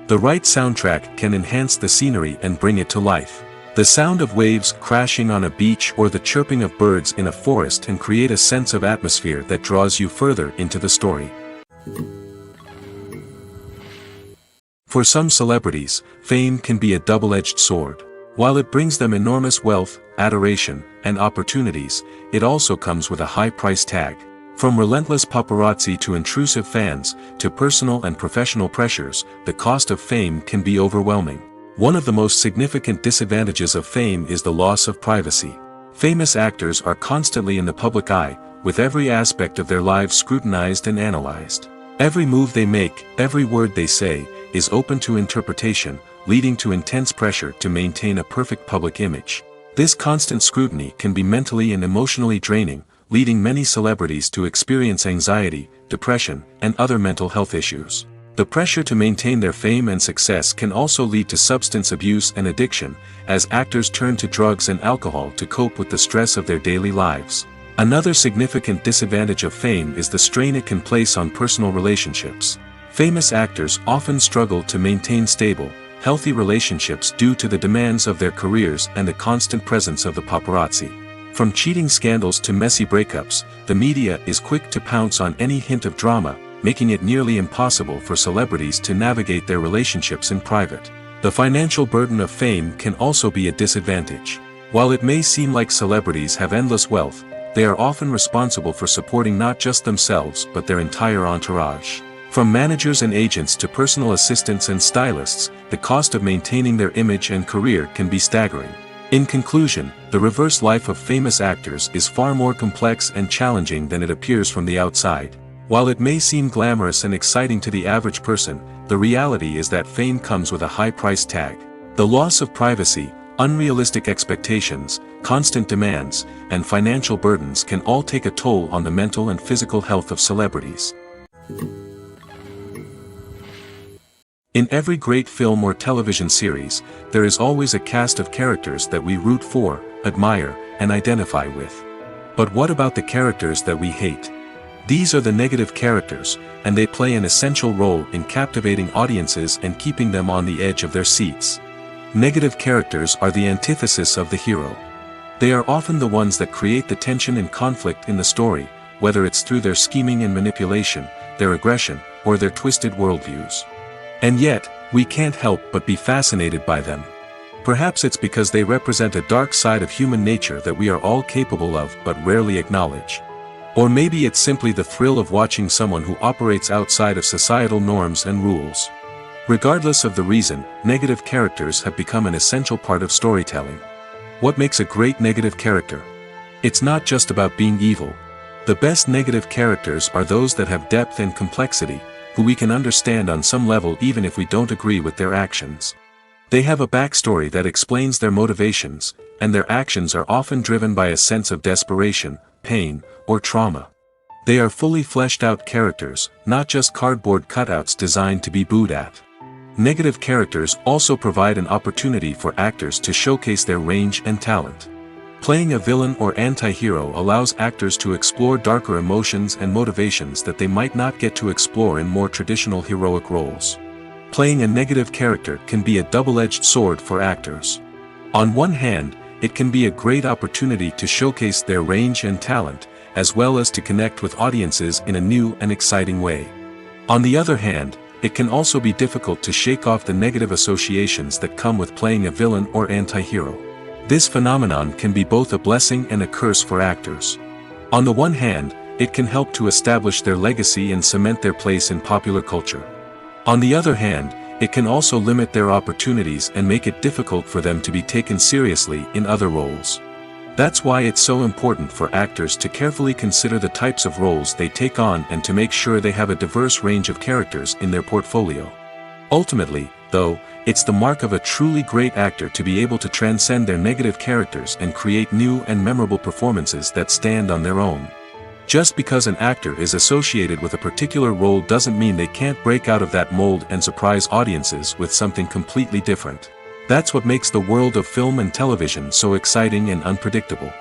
The right soundtrack can enhance the scenery and bring it to life. The sound of waves crashing on a beach or the chirping of birds in a forest can create a sense of atmosphere that draws you further into the story. For some celebrities, fame can be a double-edged sword. While it brings them enormous wealth, adoration, and opportunities, it also comes with a high price tag. From relentless paparazzi to intrusive fans, to personal and professional pressures, the cost of fame can be overwhelming. One of the most significant disadvantages of fame is the loss of privacy. Famous actors are constantly in the public eye, with every aspect of their lives scrutinized and analyzed. Every move they make, every word they say, is open to interpretation, leading to intense pressure to maintain a perfect public image. This constant scrutiny can be mentally and emotionally draining, leading many celebrities to experience anxiety, depression, and other mental health issues. The pressure to maintain their fame and success can also lead to substance abuse and addiction, as actors turn to drugs and alcohol to cope with the stress of their daily lives. Another significant disadvantage of fame is the strain it can place on personal relationships. Famous actors often struggle to maintain stable, healthy relationships due to the demands of their careers and the constant presence of the paparazzi. From cheating scandals to messy breakups, the media is quick to pounce on any hint of drama, making it nearly impossible for celebrities to navigate their relationships in private. The financial burden of fame can also be a disadvantage. While it may seem like celebrities have endless wealth, they are often responsible for supporting not just themselves but their entire entourage. From managers and agents to personal assistants and stylists, the cost of maintaining their image and career can be staggering. In conclusion, the reverse life of famous actors is far more complex and challenging than it appears from the outside. While it may seem glamorous and exciting to the average person, the reality is that fame comes with a high price tag. The loss of privacy, unrealistic expectations, constant demands, and financial burdens can all take a toll on the mental and physical health of celebrities. In every great film or television series, there is always a cast of characters that we root for, admire, and identify with. But what about the characters that we hate? These are the negative characters, and they play an essential role in captivating audiences and keeping them on the edge of their seats. Negative characters are the antithesis of the hero. They are often the ones that create the tension and conflict in the story, whether it's through their scheming and manipulation, their aggression, or their twisted worldviews. And yet, we can't help but be fascinated by them. Perhaps it's because they represent a dark side of human nature that we are all capable of but rarely acknowledge. Or maybe it's simply the thrill of watching someone who operates outside of societal norms and rules. Regardless of the reason, negative characters have become an essential part of storytelling. What makes a great negative character? It's not just about being evil. The best negative characters are those that have depth and complexity, who we can understand on some level even if we don't agree with their actions. They have a backstory that explains their motivations, and their actions are often driven by a sense of desperation, pain, or trauma. They are fully fleshed out characters, not just cardboard cutouts designed to be booed at. Negative characters also provide an opportunity for actors to showcase their range and talent. Playing a villain or anti-hero allows actors to explore darker emotions and motivations that they might not get to explore in more traditional heroic roles. Playing a negative character can be a double-edged sword for actors. On one hand, it can be a great opportunity to showcase their range and talent, as well as to connect with audiences in a new and exciting way. On the other hand, it can also be difficult to shake off the negative associations that come with playing a villain or anti-hero. This phenomenon can be both a blessing and a curse for actors. On the one hand, it can help to establish their legacy and cement their place in popular culture. On the other hand, it can also limit their opportunities and make it difficult for them to be taken seriously in other roles. That's why it's so important for actors to carefully consider the types of roles they take on and to make sure they have a diverse range of characters in their portfolio. Ultimately, though, it's the mark of a truly great actor to be able to transcend their negative characters and create new and memorable performances that stand on their own. Just because an actor is associated with a particular role doesn't mean they can't break out of that mold and surprise audiences with something completely different. That's what makes the world of film and television so exciting and unpredictable.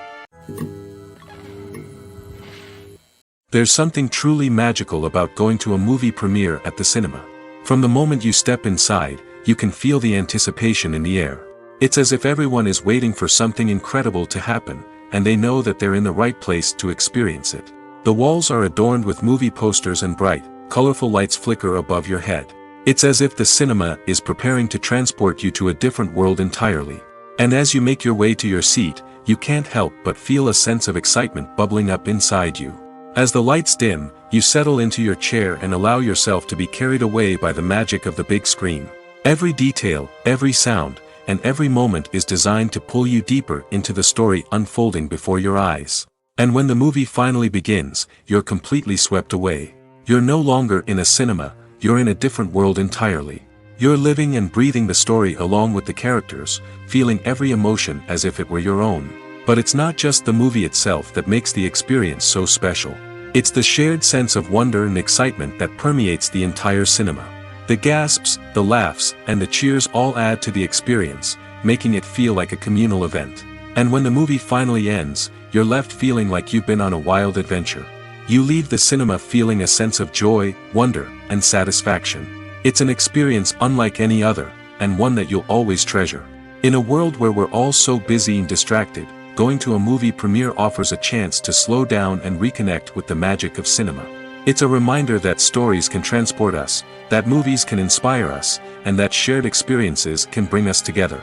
There's something truly magical about going to a movie premiere at the cinema. From the moment you step inside, you can feel the anticipation in the air. It's as if everyone is waiting for something incredible to happen, and they know that they're in the right place to experience it. The walls are adorned with movie posters and bright, colorful lights flicker above your head. It's as if the cinema is preparing to transport you to a different world entirely. And as you make your way to your seat, you can't help but feel a sense of excitement bubbling up inside you. As the lights dim, you settle into your chair and allow yourself to be carried away by the magic of the big screen. Every detail, every sound, and every moment is designed to pull you deeper into the story unfolding before your eyes. And when the movie finally begins, you're completely swept away. You're no longer in a cinema, you're in a different world entirely. You're living and breathing the story along with the characters, feeling every emotion as if it were your own. But it's not just the movie itself that makes the experience so special. It's the shared sense of wonder and excitement that permeates the entire cinema. The gasps, the laughs, and the cheers all add to the experience, making it feel like a communal event. And when the movie finally ends, you're left feeling like you've been on a wild adventure. You leave the cinema feeling a sense of joy, wonder, and satisfaction. It's an experience unlike any other, and one that you'll always treasure. In a world where we're all so busy and distracted, going to a movie premiere offers a chance to slow down and reconnect with the magic of cinema. It's a reminder that stories can transport us, that movies can inspire us, and that shared experiences can bring us together.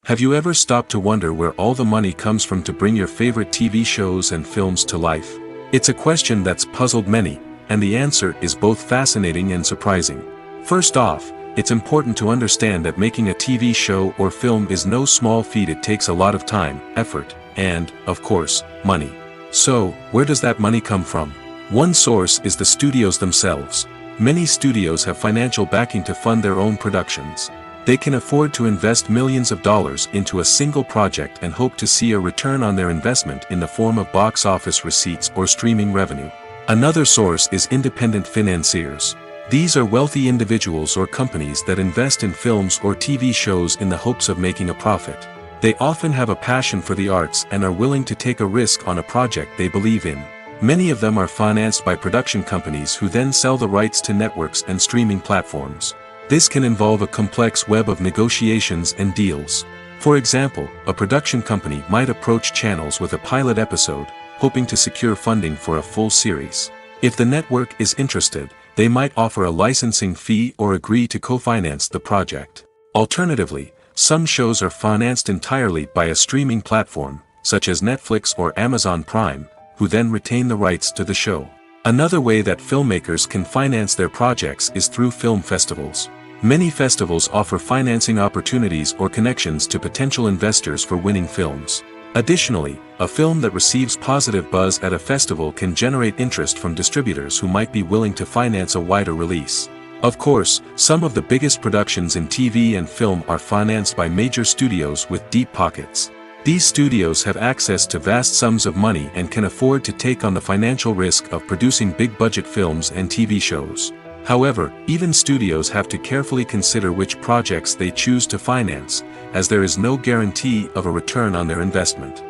Have you ever stopped to wonder where all the money comes from to bring your favorite TV shows and films to life? It's a question that's puzzled many, and the answer is both fascinating and surprising. First off, it's important to understand that making a TV show or film is no small feat. It takes a lot of time, effort, and, of course, money. So, where does that money come from? One source is the studios themselves. Many studios have financial backing to fund their own productions. They can afford to invest millions of dollars into a single project and hope to see a return on their investment in the form of box office receipts or streaming revenue. Another source is independent financiers. These are wealthy individuals or companies that invest in films or TV shows in the hopes of making a profit. They often have a passion for the arts and are willing to take a risk on a project they believe in. Many of them are financed by production companies who then sell the rights to networks and streaming platforms. This can involve a complex web of negotiations and deals. For example, a production company might approach channels with a pilot episode, hoping to secure funding for a full series. If the network is interested, they might offer a licensing fee or agree to co-finance the project. Alternatively, some shows are financed entirely by a streaming platform, such as Netflix or Amazon Prime, who then retain the rights to the show. Another way that filmmakers can finance their projects is through film festivals. Many festivals offer financing opportunities or connections to potential investors for winning films. Additionally, a film that receives positive buzz at a festival can generate interest from distributors who might be willing to finance a wider release. Of course, some of the biggest productions in TV and film are financed by major studios with deep pockets. These studios have access to vast sums of money and can afford to take on the financial risk of producing big-budget films and TV shows. However, even studios have to carefully consider which projects they choose to finance, as there is no guarantee of a return on their investment.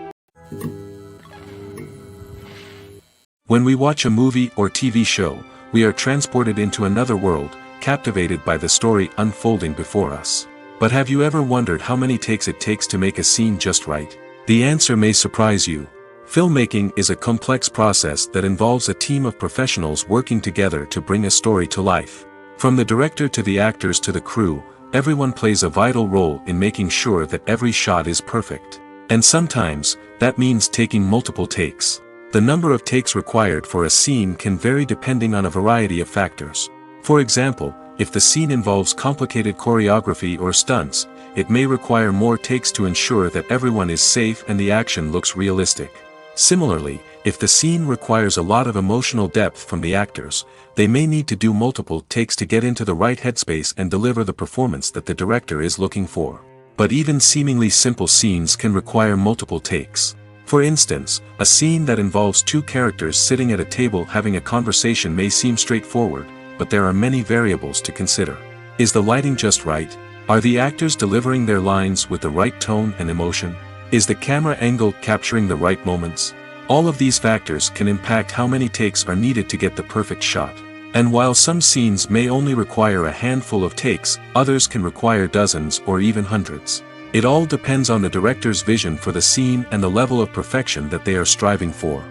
When we watch a movie or TV show, we are transported into another world, captivated by the story unfolding before us. But have you ever wondered how many takes it takes to make a scene just right? The answer may surprise you. Filmmaking is a complex process that involves a team of professionals working together to bring a story to life. From the director to the actors to the crew, everyone plays a vital role in making sure that every shot is perfect. And sometimes, that means taking multiple takes. The number of takes required for a scene can vary depending on a variety of factors. For example, if the scene involves complicated choreography or stunts, it may require more takes to ensure that everyone is safe and the action looks realistic. Similarly, if the scene requires a lot of emotional depth from the actors, they may need to do multiple takes to get into the right headspace and deliver the performance that the director is looking for. But even seemingly simple scenes can require multiple takes. For instance, a scene that involves two characters sitting at a table having a conversation may seem straightforward, but there are many variables to consider. Is the lighting just right? Are the actors delivering their lines with the right tone and emotion? Is the camera angle capturing the right moments? All of these factors can impact how many takes are needed to get the perfect shot. And while some scenes may only require a handful of takes, others can require dozens or even hundreds. It all depends on the director's vision for the scene and the level of perfection that they are striving for.